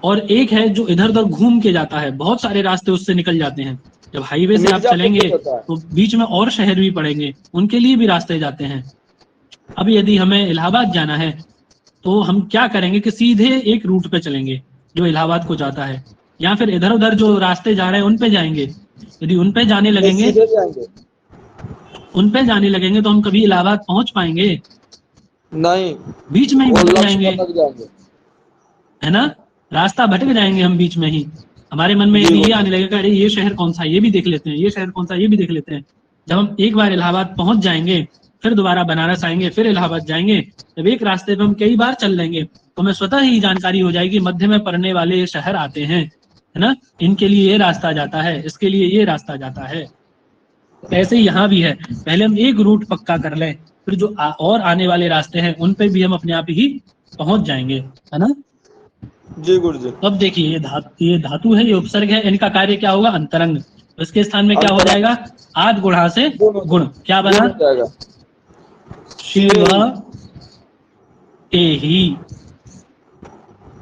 और एक है जो इधर उधर घूम के जाता है, बहुत सारे रास्ते उससे निकल जाते हैं। जब हाईवे से आप चलेंगे तो बीच में और शहर भी पड़ेंगे, उनके लिए भी रास्ते जाते हैं। अब यदि हमें इलाहाबाद जाना है तो हम क्या करेंगे कि सीधे एक रूट पे चलेंगे जो इलाहाबाद को जाता है, या फिर इधर उधर जो रास्ते जा रहे हैं उन पे जाएंगे। यदि उन पे जाने लगेंगे तो हम कभी इलाहाबाद पहुंच पाएंगे नहीं, बीच में ही भटक जाएंगे, है ना। रास्ता भटक जाएंगे हम बीच में ही। हमारे मन में ये आने लगेगा, अरे ये शहर कौन सा, ये भी देख लेते हैं, ये शहर कौन सा, ये भी देख लेते हैं। जब हम एक बार इलाहाबाद पहुंच जाएंगे, फिर दोबारा बनारस आएंगे, फिर इलाहाबाद जाएंगे, जब एक रास्ते पे हम कई बार चल लेंगे तो हमें स्वतः ही जानकारी हो जाएगी मध्य में पड़ने वाले शहर आते हैं, है ना, इनके लिए ये रास्ता जाता है, इसके लिए ये रास्ता जाता है। ऐसे ही यहाँ भी है, पहले हम एक रूट पक्का कर लें, फिर जो और आने वाले रास्ते हैं उन पे भी हम अपने आप ही पहुंच जाएंगे, है ना। जी गुरुजी। अब देखिए ये धातु है, ये उपसर्ग है, इनका कार्य क्या होगा? अंतरंग। इसके स्थान में क्या हो जाएगा? आद गुणा से गुण, क्या बना? शिव एहि।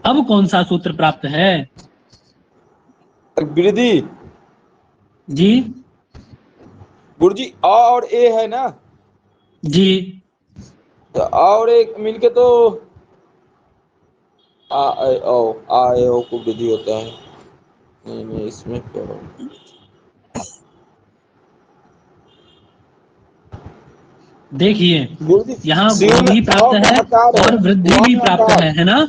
अब कौन सा सूत्र प्राप्त है? वृद्धि जी गुरुजी, अ और ए है ना जी, तो और एक मिलके तो आ ए ओ को वृद्धि होता है। नहीं इसमें क्या हो? देखिए यहाँ गुण भी प्राप्त है और वृद्धि भी प्राप्त है ना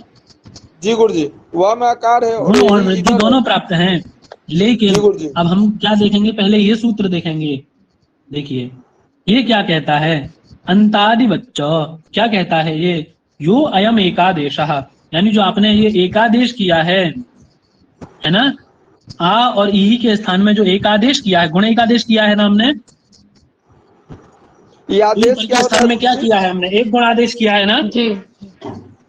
जी गुरुजी। वह में आकार है, गुण और वृद्धि दोनों प्राप्त हैं। लेकिन अब हम क्या देखेंगे? पहले ये सूत्र देखेंगे। देखिए ये क्या कहता है? अंतादिवच्च क्या कहता है ये? यो अयम एकादेशः, यानी जो आपने ये एकादेश किया है ना, आ और ई के स्थान में जो एकादेश किया है, गुण एकादेश किया है ना हमने, आदेश के स्थान में क्या किया है हमने? एक गुण आदेश किया है ना जी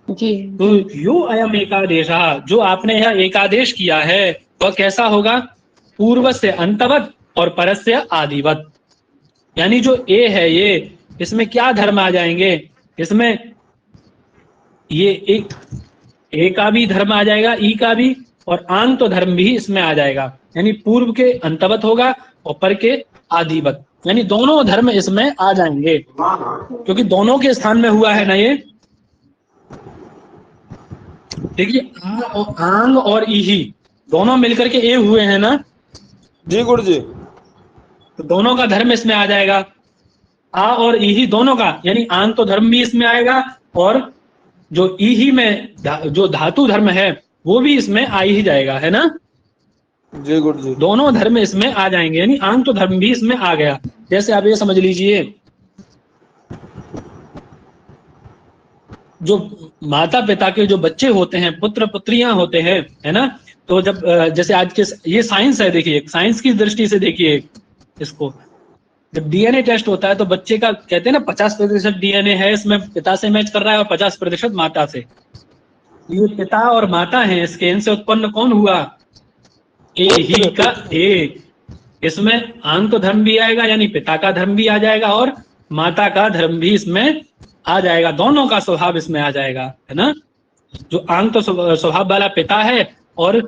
जी। तो यो अयम एकादेशः, जो आपने यह एकादेश किया है वह कैसा होगा? पूर्व से अंतवत और परस्य आदिवत। यानी जो ए है ये, इसमें क्या धर्म आ जाएंगे? इसमें ये एक ए का भी धर्म आ जाएगा, ई का भी, और आंग तो धर्म भी इसमें आ जाएगा। यानी पूर्व के अंतवत होगा और पर के आदिवत, यानी दोनों धर्म इसमें आ जाएंगे, क्योंकि दोनों के स्थान में हुआ है ना ये। देखिए आंग और ई दोनों मिलकर के ए हुए हैं ना जी गुरुजी। तो दोनों का धर्म इसमें आ जाएगा, आ और ई दोनों का, यानी आंग तो धर्म भी इसमें आएगा और जो ई में जो धातु धर्म है वो भी इसमें आ ही जाएगा, है ना जी गुरुजी। दोनों धर्म इसमें आ जाएंगे, यानी आंग तो धर्म भी इसमें आ गया। जैसे आप ये समझ लीजिए, जो माता पिता के जो बच्चे होते हैं, पुत्र पुत्रियां होते हैं, है ना, तो जब जैसे आज के ये साइंस है, देखिए साइंस की दृष्टि से देखिए इसको, जब डीएनए टेस्ट होता है तो बच्चे का कहते हैं ना 50% डीएनए है इसमें पिता से मैच कर रहा है और 50% माता से। ये पिता और माता है, इसके इनसे उत्पन्न कौन हुआ? ए ही का ए। इसमें आंग तो धर्म भी आएगा, यानी पिता का धर्म भी आ जाएगा और माता का धर्म भी इसमें आ जाएगा, दोनों का स्वभाव इसमें आ जाएगा, है ना। जो आंग तो स्वभाव वाला पिता है और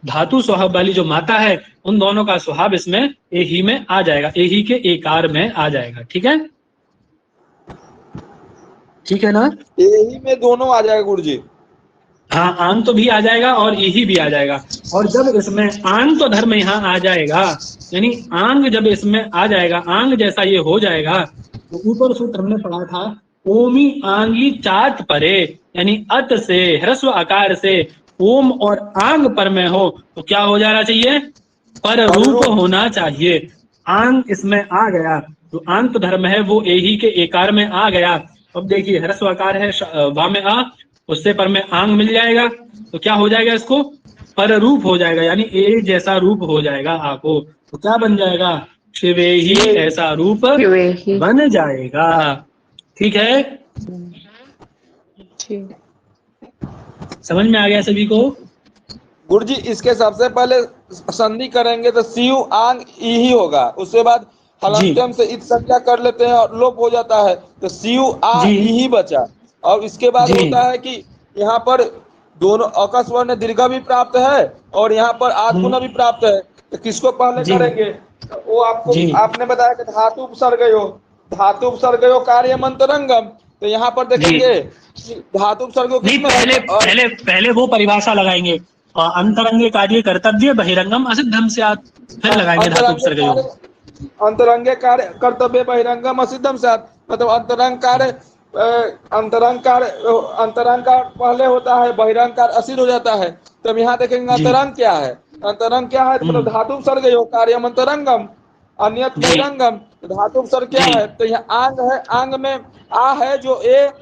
धातु स्वभाव वाली जो माता है, उन दोनों का स्वभाव इसमें ए ही में आ जाएगा, ए ही के एकार में आ जाएगा। ठीक है, ठीक है ना? यही में दोनों आ जाएगा गुरुजी। हाँ, आंग तो भी आ जाएगा और यही भी आ जाएगा। और जब इसमें आंग तो धर्म यहाँ आ जाएगा, यानी आंग जब इसमें आ जाएगा, आंग जैसा ये हो जाएगा, तो ऊपर सूत्र हमने पढ़ा था, ओमी आंगी चात परे, यानी अत से ह्रस्व आकार से ओम और आंग पर में हो तो क्या हो जाना चाहिए? पर रूप होना चाहिए। आंग इसमें आ गया, जो आंग तो धर्म है वो ए ही के एकार में आ गया। अब देखिए ह्रस्व आकार है, वा में आ, उससे पर में आंग मिल जाएगा, तो क्या हो जाएगा? इसको पर रूप हो जाएगा, यानी ए जैसा रूप हो जाएगा आ को। तो क्या बन जाएगा? शिवे ही ऐसा रूप बन जाएगा। ठीक है, समझ में आ गया सभी को? गुरुजी इसके सबसे पहले संधि करेंगे तो सीयू आंग ई ही होगा, उसके बाद हलंत्यम से इत संज्ञा कर लेते हैं और लोप हो जाता है, तो सीयू आ ई ही बचा। और इसके बाद होता है कि यहाँ पर दोनों अकस वर्ण दीर्घ भी प्राप्त है और यहाँ पर आत्मना भी प्राप्त है, तो किसको पहले करेंगे? तो वो आपको आपने बताया कि धातु उपसर्गयो, धातु उपसर्गयो कार्य मंतरंगम, तो यहाँ पर देखेंगे धातु उपसर्गयो पहले वो परिभाषा लगाएंगे, अंतरंगे कार्य कर्तव्य बहिरंगम असिद्धम स्यात्, फिर लगाएंगे धातु उपसर्गयो। अंतरंगे कार्य कर्तव्य बहिरंगम असिद्धम स्यात्, मतलब अंतरंग कार्य अंतरंग का पहले होता है, बहिरंग कार्य असिद्ध हो जाता है। तो हम यहाँ देखेंगे अंतरंग क्या है, अंतरंग क्या है, मतलब धातु उपसर्गयो कार्य अंतरंगम अन्यत बहिरंगम, धातु उपसर्ग क्या है? तो यहाँ आंग है, आंग में आ है जो ए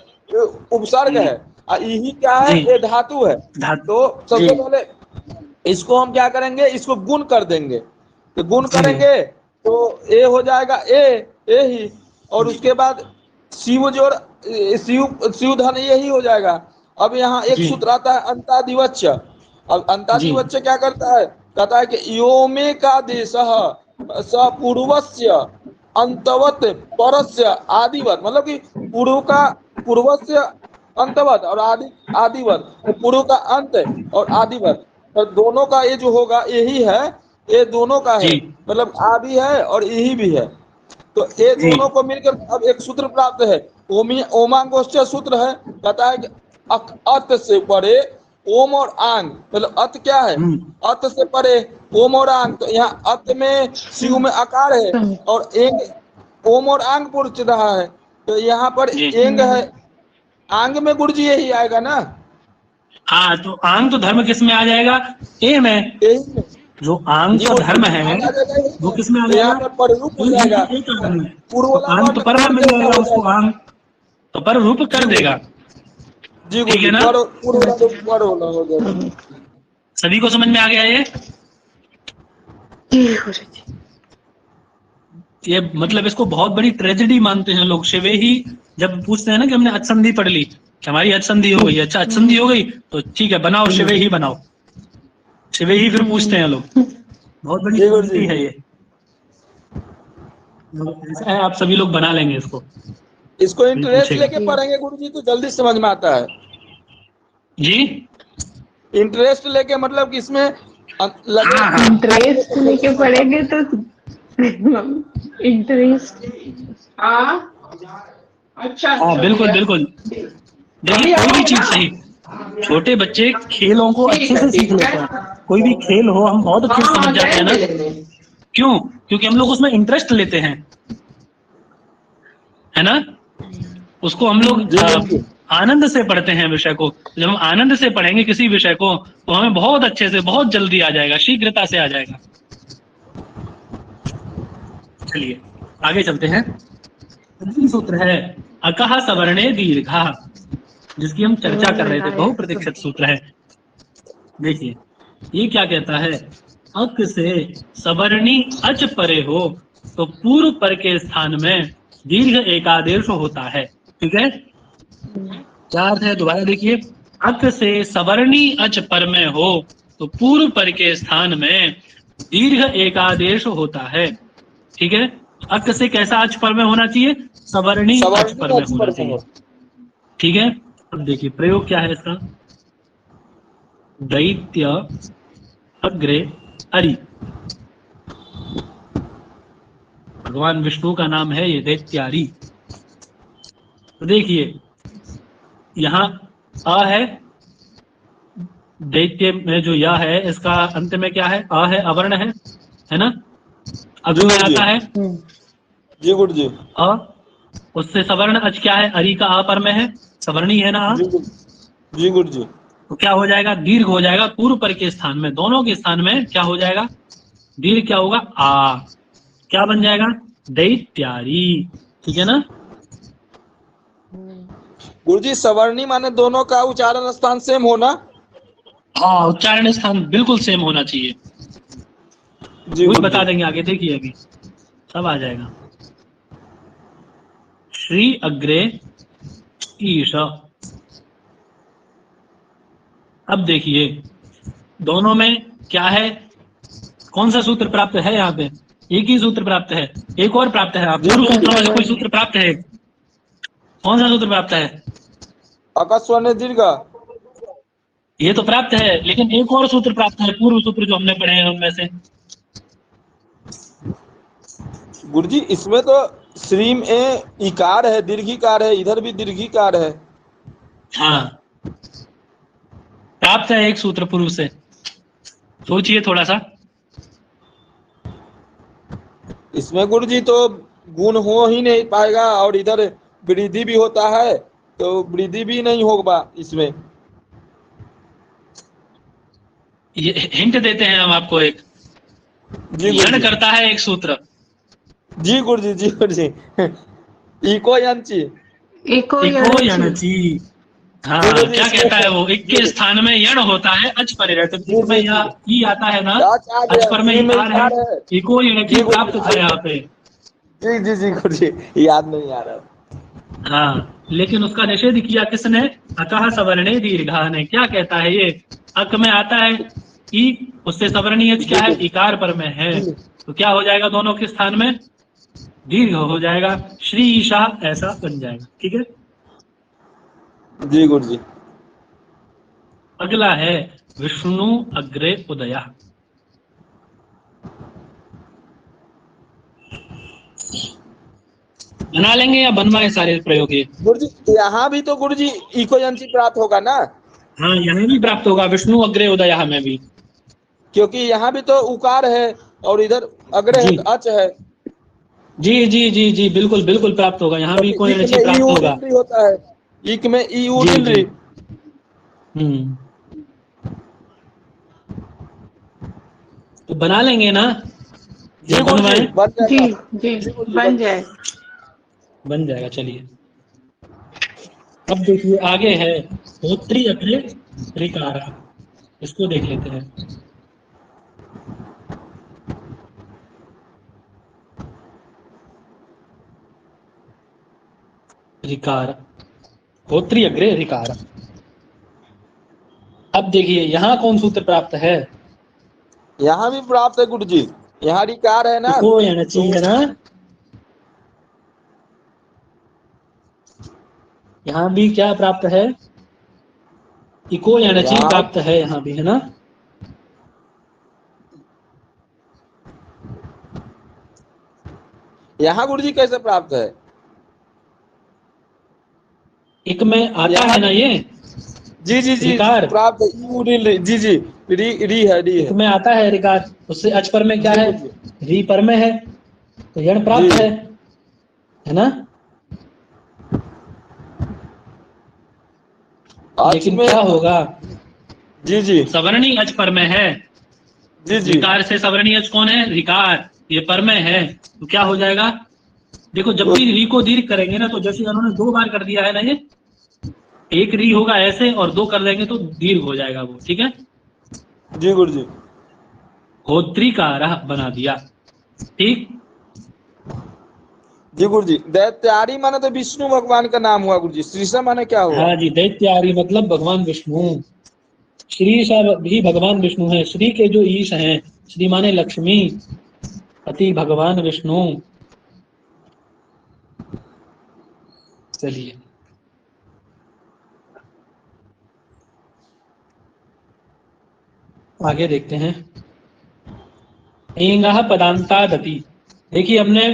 उपसर्ग है, यही क्या है? ये धातु है। तो सबसे पहले इसको हम क्या करेंगे? इसको गुण कर देंगे, तो गुण करेंगे तो ए हो जाएगा ए ही, और उसके बाद शिव जोड़ शिव धन यही हो जाएगा। अब यहाँ एक सूत्र आता है अंतादिवच्य। अब अंतादिवच्य क्या करता है? कहता है कि योमे का देश सपूर्वस्य अंतवत परस्य आदिवत, मतलब कि पूर्व का पूर्वस्य अंतवत और आदिवत, पूर्व का अंत और आदिवत, और दोनों का ये जो होगा यही है, ये दोनों का है, मतलब आ भी है और यही भी है। तो ये दोनों को मिलकर अब एक सूत्र प्राप्त है, ओमांगोष्ठ्य सूत्र है। कहता है कि अत से परे ओम और आंग, मतलब अत क्या है? अत से परे ओम और आंग, तो यहाँ अत में शिव में आकार है और एंग ओम और आंग पूछ रहा है, तो यहाँ पर एंग है, आंग में गुरुजी यही आएगा ना? हाँ, तो आंग तो धर्म किस में आ जाएगा? ए में। जो आंग तो धर्म है वो किस में आ जाएगा? आंग तो पर में मिल जाएगा उसको, आंग तो पर रूप कर देगा। ठीक है ना? सभी को समझ में आ गया ये मतलब इसको बहुत बड़ी ट्रेजेडी मानते हैं लोग। शिवे ही जब पूछते हैं ना कि हमने अचसंधि पढ़ ली, हमारी अचसंधि हो गई, अच्छा अचसंधि हो गई तो ठीक है बनाओ शिवे ही बनाओ, शिवे ही फिर पूछते हैं लोग। बहुत बड़ी ट्रेजेडी है ये, ऐसा है, आप सभी लोग बना लेंगे इसको इंटरेस्ट लेके पढ़ेंगे गुरुजी तो जल्दी समझ में आता है जी। इंटरेस्ट लेके मतलब कि इसमें इंटरेस्ट लेके पढ़ेंगे तो इंटरेस्ट अच्छा बिल्कुल बिल्कुल। देखिए कोई भी चीज सही, छोटे बच्चे खेलों को अच्छे से सीख लेते हैं। कोई भी खेल हो हम बहुत अच्छे से समझ जाते हैं ना, क्यों? क्योंकि हम लोग उसमें इंटरेस्ट लेते हैं, है ना? उसको हम लोग आनंद से पढ़ते हैं विषय को। जब हम आनंद से पढ़ेंगे किसी विषय को तो हमें बहुत अच्छे से, बहुत जल्दी आ जाएगा, शीघ्रता से आ जाएगा। चलिए आगे चलते हैं। सूत्र है अकह सवर्णे दीर्घा, जिसकी हम चर्चा कर रहे थे, बहुप्रतीक्षित सूत्र है। देखिए ये क्या कहता है, अक से सवर्णी अच परे हो तो पूर्व पर के स्थान में दीर्घ एकादेश होता है। ठीक है, क्या अर्थ है? दोबारा देखिए, अक से सवर्णी अच पर में हो तो पूर्व पर के स्थान में दीर्घ एकादेश होता है। ठीक है, अक से कैसा अच पर में होना चाहिए? सवर्णी अच पर में होना चाहिए। ठीक है, अब देखिए प्रयोग क्या है इसका। दैत्य अग्रे अरि। भगवान विष्णु का नाम है ये दैत्यारी। तो देखिए यहाँ अ है, दैत्य में जो या है इसका अंत में क्या है, अ है, अवर्ण है ना। अग जी में गुरु जी। आता है जी गुरु जी। अ, उससे सवर्ण अच क्या है, अरी का अ पर में है, सवर्णी है ना अ। जी गुरु जी। गुरु जी। तो क्या हो जाएगा, दीर्घ हो जाएगा पूर्व पर के स्थान में, दोनों के स्थान में क्या हो जाएगा, दीर्घ क्या होगा, आ। क्या बन जाएगा, दैत्यारी। ठीक है ना। गुरु जी सवर्णी माने दोनों का उच्चारण स्थान सेम होना। हाँ, उच्चारण स्थान बिल्कुल सेम होना चाहिए। जी वही गुरु बता जी। देंगे आगे, देखिए अभी सब आ जाएगा। श्री अग्रे ईश। अब देखिए दोनों में क्या है, कौन सा सूत्र प्राप्त है यहाँ पे, एक ही सूत्र प्राप्त है, एक और प्राप्त है, जी पूर्व गुरु सूत्रों में से जी। कोई सूत्र प्राप्त है, कौन सा सूत्र प्राप्त है, अकस्वर्ण दीर्घ। ये तो प्राप्त है, लेकिन एक और सूत्र प्राप्त है, पूर्व सूत्र जो हमने पढ़े हैं उनमें से। गुरु जी इसमें तो श्री में इकार है, दीर्घिकार है, इधर भी दीर्घिकार है। हाँ, प्राप्त है एक सूत्र पूर्व से, सोचिए थोड़ा सा। इसमें गुरु जी तो गुण हो ही नहीं पाएगा, और इधर वृद्धि भी होता है तो वृद्धि भी नहीं होगा इसमें। ये हिंट देते हैं हम आपको एक, जी गुरु यण जी। करता है एक सूत्र। जी गुरु जी। जी गुरु जी। इको यांची। इको इको यणचि। यणचि। जी हाँ, गुरु जी क्या कहता है इसमें। वो, इक जी के स्थान में यण होता है अच परिवर्तित, जी इक में जी या जी। ई आता है ना, आज आ अच गया, पर में श्री में इकार है, इकार है। इको यणचि जी गुरु जी प्राप्त था यहाँ पे। जी जी जी गुरु जी, याद नहीं आ रहा। हाँ, लेकिन उसका निषेध किया किसने, अतः सवर्णे दीर्घा ने। क्या कहता है ये, अक में आता है ई, उससे सवर्णीय क्या जी है, गुरु इकार पर में है, जी। तो क्या हो जाएगा दोनों के स्थान में, दीर्घ हो जाएगा, श्री ईशा ऐसा बन जाएगा। ठीक है। जी गुरु जी। अगला है विष्णु अग्रे उदया। बना लेंगे या बनवाए सारे प्रयोग ये। गुरु जी यहाँ भी तो गुरु जी इको यांची प्राप्त होगा ना, हाँ, यहाँ भी प्राप्त होगा, विष्णु अग्रे उदया में भी। क्योंकि यहाँ भी तो उकार है और इधर अग्र है जी तो अच है। जी जी जी जी, बिल्कुल बिल्कुल प्राप्त होगा, यहाँ भी क्योंकि कोई इक एनर्जी में ई प्राप्त उ होगा। री होता है, इक में ई उ जी जी। री। हम्म। तो बना लेंगे ना, या जी गुरु जी बनवाएं। बन जी जाएगा। जी जी गुरु जी बन बन जाए। बन जाएगा, चलिए। अब देखिए आगे है होत्री अग्रे ऋकारा, इसको देख लेते हैं। ऋकार, होत्री अग्रे ऋकार। अब देखिए यहाँ कौन सूत्र प्राप्त है, यहाँ भी प्राप्त है गुरु जी, यहाँ रिकार है ना इको एनर्जी तो। है ना, यहाँ भी क्या प्राप्त है, इको एनर्जी यहाँ प्राप्त है यहाँ भी, है ना। यहाँ गुरु जी कैसे प्राप्त है। एक में आता यहाँ है ना भी ये जी जी जी रिकार, प्राप्त है, ई उ री। जी जी री एक है। में आता है रिकार, उससे अच पर में क्या जी है, गुरु जी। री पर में है, तो यण जी प्राप्त है ना। अच लेकिन में। क्या होगा, जी जी सवर्णी अच पर में है, जी जी। रिकार से सवर्णी अच कौन है, रिकार, ये पर में है, तो क्या हो जाएगा, देखो जब भी री को दीर्घ करेंगे ना, तो जैसे उन्होंने दो बार कर दिया है ना ये, एक री होगा ऐसे और दो कर देंगे तो दीर्घ हो जाएगा वो। ठीक है, जी गुरु जी। होत्री का रह बना दिया। ठीक। जी गुरु जी दैत्यारी माने तो विष्णु भगवान का नाम हुआ गुरु जी, श्रीषा माने क्या हुआ। हाँ जी, दैत्यारी मतलब भगवान विष्णु, श्री सा भी भगवान विष्णु है, श्री के जो ईश हैं, श्री माने लक्ष्मी, पति भगवान विष्णु। चलिए, आगे देखते हैं। एंगः पदांतादति। देखिए हमने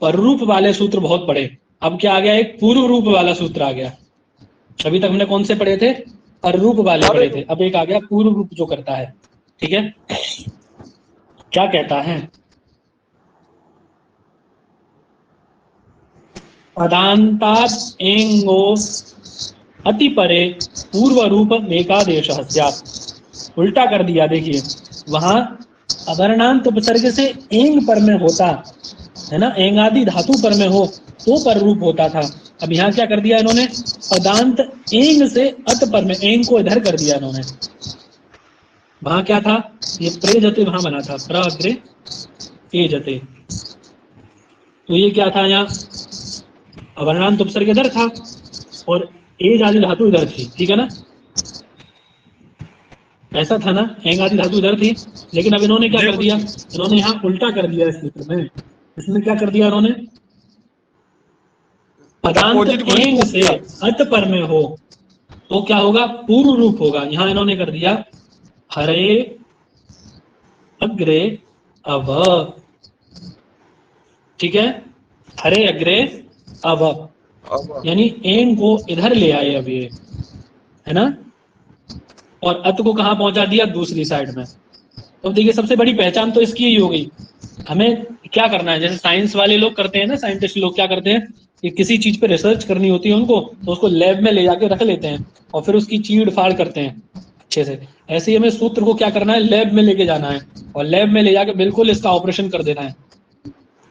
पर रूप वाले सूत्र बहुत पढ़े, अब क्या आ गया, एक पूर्व रूप वाला सूत्र आ गया। अभी तक हमने कौन से पढ़े थे, पर रूप वाले पढ़े थे, अब एक आ गया पूर्व रूप जो करता है। ठीक है, क्या कहता है, पदांतात् एंगो अति परे पूर्व रूप एकादेश स्यात्। उल्टा कर दिया, देखिए वहां अवर्णांत उपसर्ग से एंग पर में होता है ना, एंग आदि धातु पर में हो तो पर रूप होता था। अब यहाँ क्या कर दिया इन्होंने, पदांत एंग से अत पर में, एंग को इधर कर दिया इन्होंने। वहां क्या था, ये प्रेजते वहां बना था, प्रग्रे तेजते, तो ये क्या था, यहाँ अवर्णांत उपसर्ग इधर था और एज आदि धातु इधर थी। ठीक है ना, ऐसा था ना, एंग आदि धातु इधर थी, लेकिन अब इन्होंने क्या कर दिया, इन्होंने यहाँ उल्टा कर दिया इस सूत्र में। इसमें क्या कर दिया इन्होंने, पदांत एंग से अत पर में हो तो क्या होगा, पूर्व रूप होगा। यहाँ इन्होंने कर दिया हरे अग्रे अव। ठीक है, हरे अग्रे अव, यानी एंग को इधर ले आए अब ये, है ना, और अत को कहां पहुंचा दिया, दूसरी साइड में। तो देखिए सबसे बड़ी पहचान तो इसकी ही हो गई। हमें क्या करना है, जैसे साइंस वाले लोग करते हैं ना, साइंटिस्ट लोग क्या करते हैं कि किसी चीज पे रिसर्च करनी होती है उनको, तो उसको लैब में ले जाके रख लेते हैं और फिर उसकी चीड़ फाड़ करते हैं अच्छे से। ऐसे ही हमें सूत्र को क्या करना है, लैब में लेके जाना है और लैब में ले जाके बिल्कुल इसका ऑपरेशन कर देना है,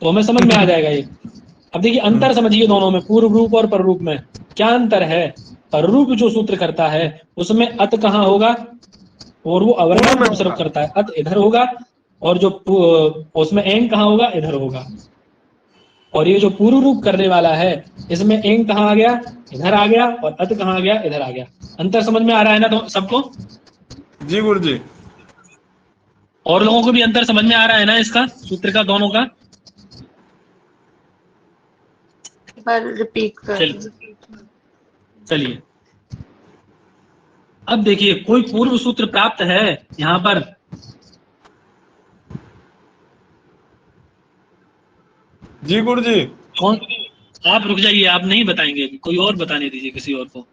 तो हमें समझ में आ जाएगा ये। अब देखिए अंतर समझिए दोनों में, पूर्व रूप और पर रूप में क्या अंतर है। पर रूप जो सूत्र करता है उसमें अत कहाँ होगा, और वो अवर्णांत उपसर्ग करता है, अत इधर होगा, और जो उसमें एंग कहाँ होगा, इधर होगा। और ये जो पूर्व रूप करने वाला है इसमें एंग कहाँ आ गया, इधर आ गया, और अत कहाँ आ गया, इधर आ गया। अंतर समझ में आ रहा है ना तो सबको? जी गुरु जी। और लोगों को भी अंतर समझ में आ रहा है ना इसका, सूत्र का, दोनों का? रिपीट कर। चलिए अब देखिए, कोई पूर्व सूत्र प्राप्त है यहाँ पर? जी गुरु जी। कौन? आप रुक जाइए, आप नहीं बताएंगे, कोई और बताने दीजिए, किसी और को।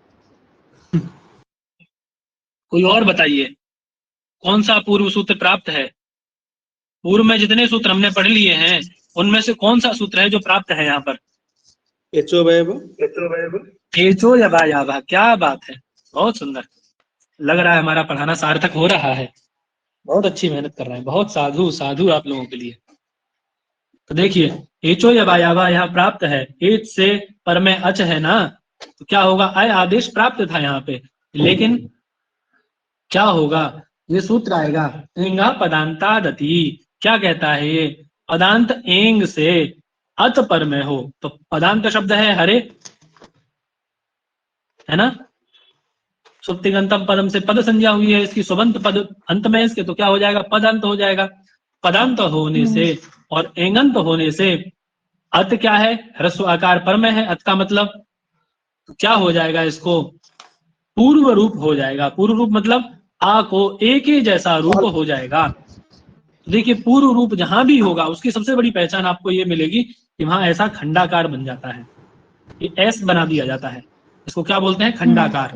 कोई और बताइए, कौन सा पूर्व सूत्र प्राप्त है? पूर्व में जितने सूत्र हमने पढ़ लिए हैं उनमें से कौन सा सूत्र है जो प्राप्त है यहाँ पर? एचो या वाया, क्या बात है, बहुत सुंदर। लग रहा है हमारा पढ़ाना सार्थक हो रहा है, बहुत अच्छी मेहनत कर रहे हैं, बहुत साधु साधु आप लोगों के लिए। तो देखिए एचो या वायावा यहाँ प्राप्त है, एच से पर में अच है ना, तो क्या होगा, अय आदेश प्राप्त था यहाँ पे, लेकिन क्या होगा, ये सूत्र आएगा एंगा पदांतादति। क्या कहता है ये, पदांत एंग से अत पर में हो, तो पदांत शब्द है हरे, है ना, सुप्तिगंतम पदम से पद संज्ञा हुई है इसकी, सुबंत पद अंत में इसके, तो क्या हो जाएगा, पदांत हो जाएगा। पदांत होने से और एंगंत होने से अत क्या है, ह्रस्व आकार पर में है, अत का मतलब तो क्या हो जाएगा, इसको पूर्व रूप हो जाएगा। पूर्व रूप मतलब आ को एक ही जैसा रूप हो जाएगा। देखिए पूर्व रूप जहां भी होगा उसकी सबसे बड़ी पहचान आपको ये मिलेगी कि वहां ऐसा खंडाकार बन जाता है, ये एस बना दिया जाता है, इसको क्या बोलते हैं, खंडाकार।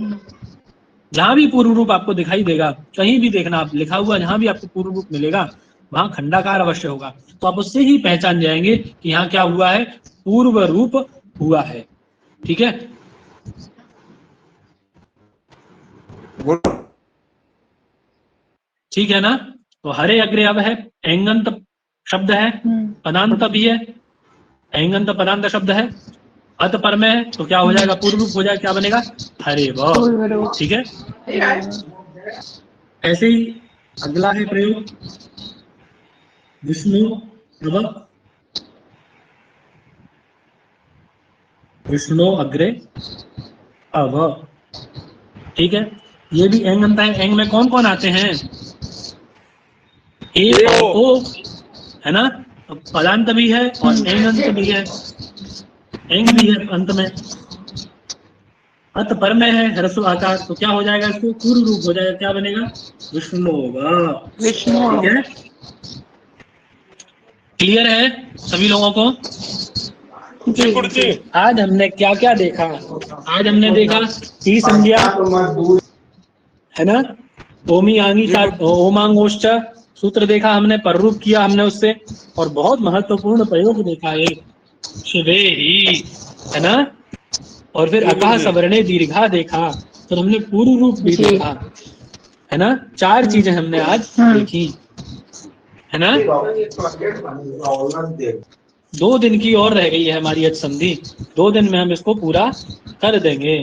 जहां भी पूर्व रूप आपको दिखाई देगा, कहीं भी देखना आप, लिखा हुआ जहां भी आपको पूर्व रूप मिलेगा वहां खंडाकार अवश्य होगा, तो आप उससे ही पहचान जाएंगे कि यहाँ क्या हुआ है, पूर्व रूप हुआ है। ठीक है, ठीक है ना। तो हरे अग्रे अब है, एंगंत शब्द है, पदांत भी है, एंगंत पदांत शब्द है, अत पर में है, तो क्या हो जाएगा, पूर्व रूप हो जाएगा, क्या बनेगा, हरे व। ठीक है, ऐसे ही अगला है प्रयोग विष्णु अव, विष्णु अग्रे अव। ठीक है, ये भी एंगंत है। एंग में कौन कौन आते हैं, ए ओ, है ना, पदांत भी है और एंगंत भी है, एंग भी है अंत में। अत पर में है ह्रस्व आकार, तो क्या हो जाएगा, इसको पूर्व रूप हो जाएगा, क्या बनेगा, विष्णु होगा। विष्णु। ठीक है, क्लियर है सभी लोगों को? जी गुरुजी। आज हमने क्या क्या देखा? आज हमने देखा ई संज्ञा, है ना, ओमी आंगी का ओमांगोश्च सूत्र देखा हमने, पर रूप किया हमने उससे, और बहुत महत्वपूर्ण प्रयोग देखा एक शिवे ही, है ना, और फिर अकाह सवर्णे दीर्घा देखा, फिर हमने पूर्व रूप भी देखा, है ना। 4 चीजें हमने आज देखी, है ना। 2 दिन की और रह गई है हमारी आज संधि, 2 दिन में हम इसको पूरा कर देंगे।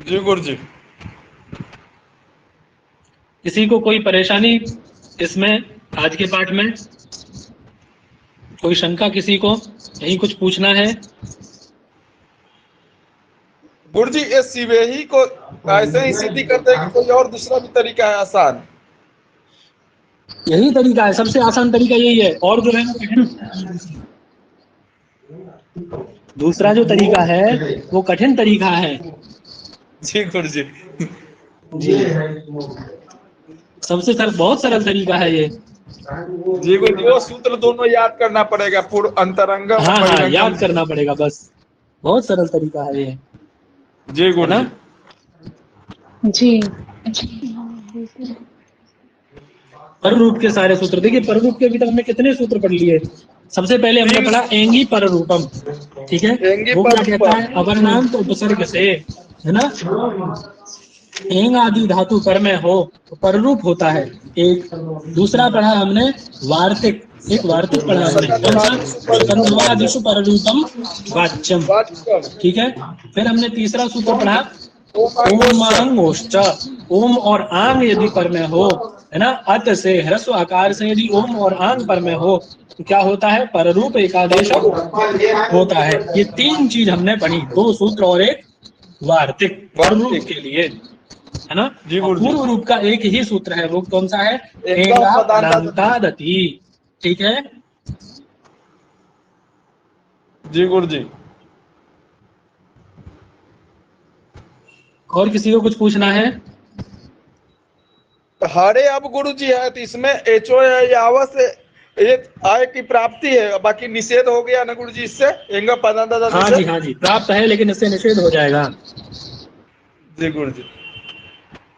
जी गुरुजी। किसी को कोई परेशानी इसमें, आज के पाठ में कोई शंका, किसी को यही कुछ पूछना है? गुरुजी ये शिवे ही को ऐसे ही सिद्धि करते हैं कि कोई और दूसरा भी तरीका है आसान? यही तरीका है, सबसे आसान तरीका यही है, और जो है वो कठिन, दूसरा जो तरीका है वो कठिन तरीका है। जी गुरुजी। जी, सबसे बहुत सरल तरीका है ये। जी गुरुजी, वो सूत्र दोनों याद करना पड़ेगा, पूर्व अंतरंगम हाँ और हाँ, बहिरंगम। याद करना पड़ेगा बस, बहुत सरल तरीका है ये, जी है गुरुजी। ना। जी। पर रूप के सारे सूत्र देखिए, पर रूप के अभी तक हमने कितने सूत्र पढ़ लिए? सबसे पहले हमने पढ़ा एंगी पर रूपम, ठीक है, एंगी वो क्या पर कहता रूपम। है, अवर्णांत उपसर्ग से, है ना, एंग आदि धातु पर में हो तो पर रूप होता है एक। दूसरा पढ़ा हमने वार्तिक, एक वार्तिक पढ़ा हमने, कौन सा, सर्वादिषु पर रूपम वाच्यम, ठीक है। फिर हमने तीसरा सूत्र पढ़ा ओमांगोश्च, ओम और आंग यदि पर में हो, है ना, अत से ह्रस्व आकार से यदि ओम और आंग पर में हो तो क्या होता है, पररूप एकादेश होता है। ये 3 चीज हमने पढ़ी, 2 सूत्र और एक वार्तिक पर रूप के लिए, है ना। जी और गुरुजी। पूर्व रूप का एक ही सूत्र है, वो कौन सा है, एंगा एंगा पदांतादति। पदांतादति, ठीक है। जी गुरुजी। और किसी को कुछ पूछना है? हरे अब गुरुजी है तो इसमें एचो यावत से एक आय की प्राप्ति है, बाकी निषेध हो गया ना गुरुजी इससे, एंगा पदांतादति हाँ से। जी, हाँ जी, प्राप्त है लेकिन इससे निषेध हो जाएगा। जी गुरुजी।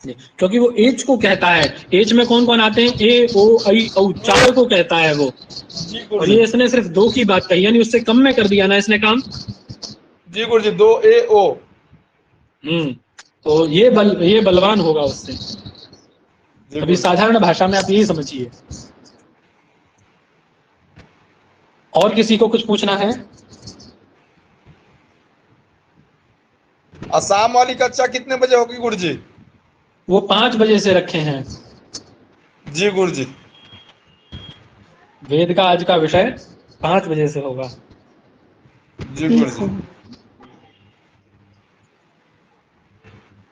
क्योंकि वो एच को कहता है, एच में कौन कौन आते हैं, ए ओ आई औ, 4 को कहता है वो, जी और गुरुजी। ये इसने सिर्फ 2 की बात कही, यानी उससे कम में कर दिया ना इसने काम। जी गुरुजी, 2 ए ओ। तो ये बलवान होगा उससे। जी अभी गुरुजी। साधारण भाषा में आप यही समझिए। और किसी को कुछ पूछना है? असम वाली कक्षा कितने बजे होगी गुरुजी? वो 5 बजे से रखे हैं। जी गुरुजी। वेद का आज का विषय 5 बजे से होगा। जी गुरुजी।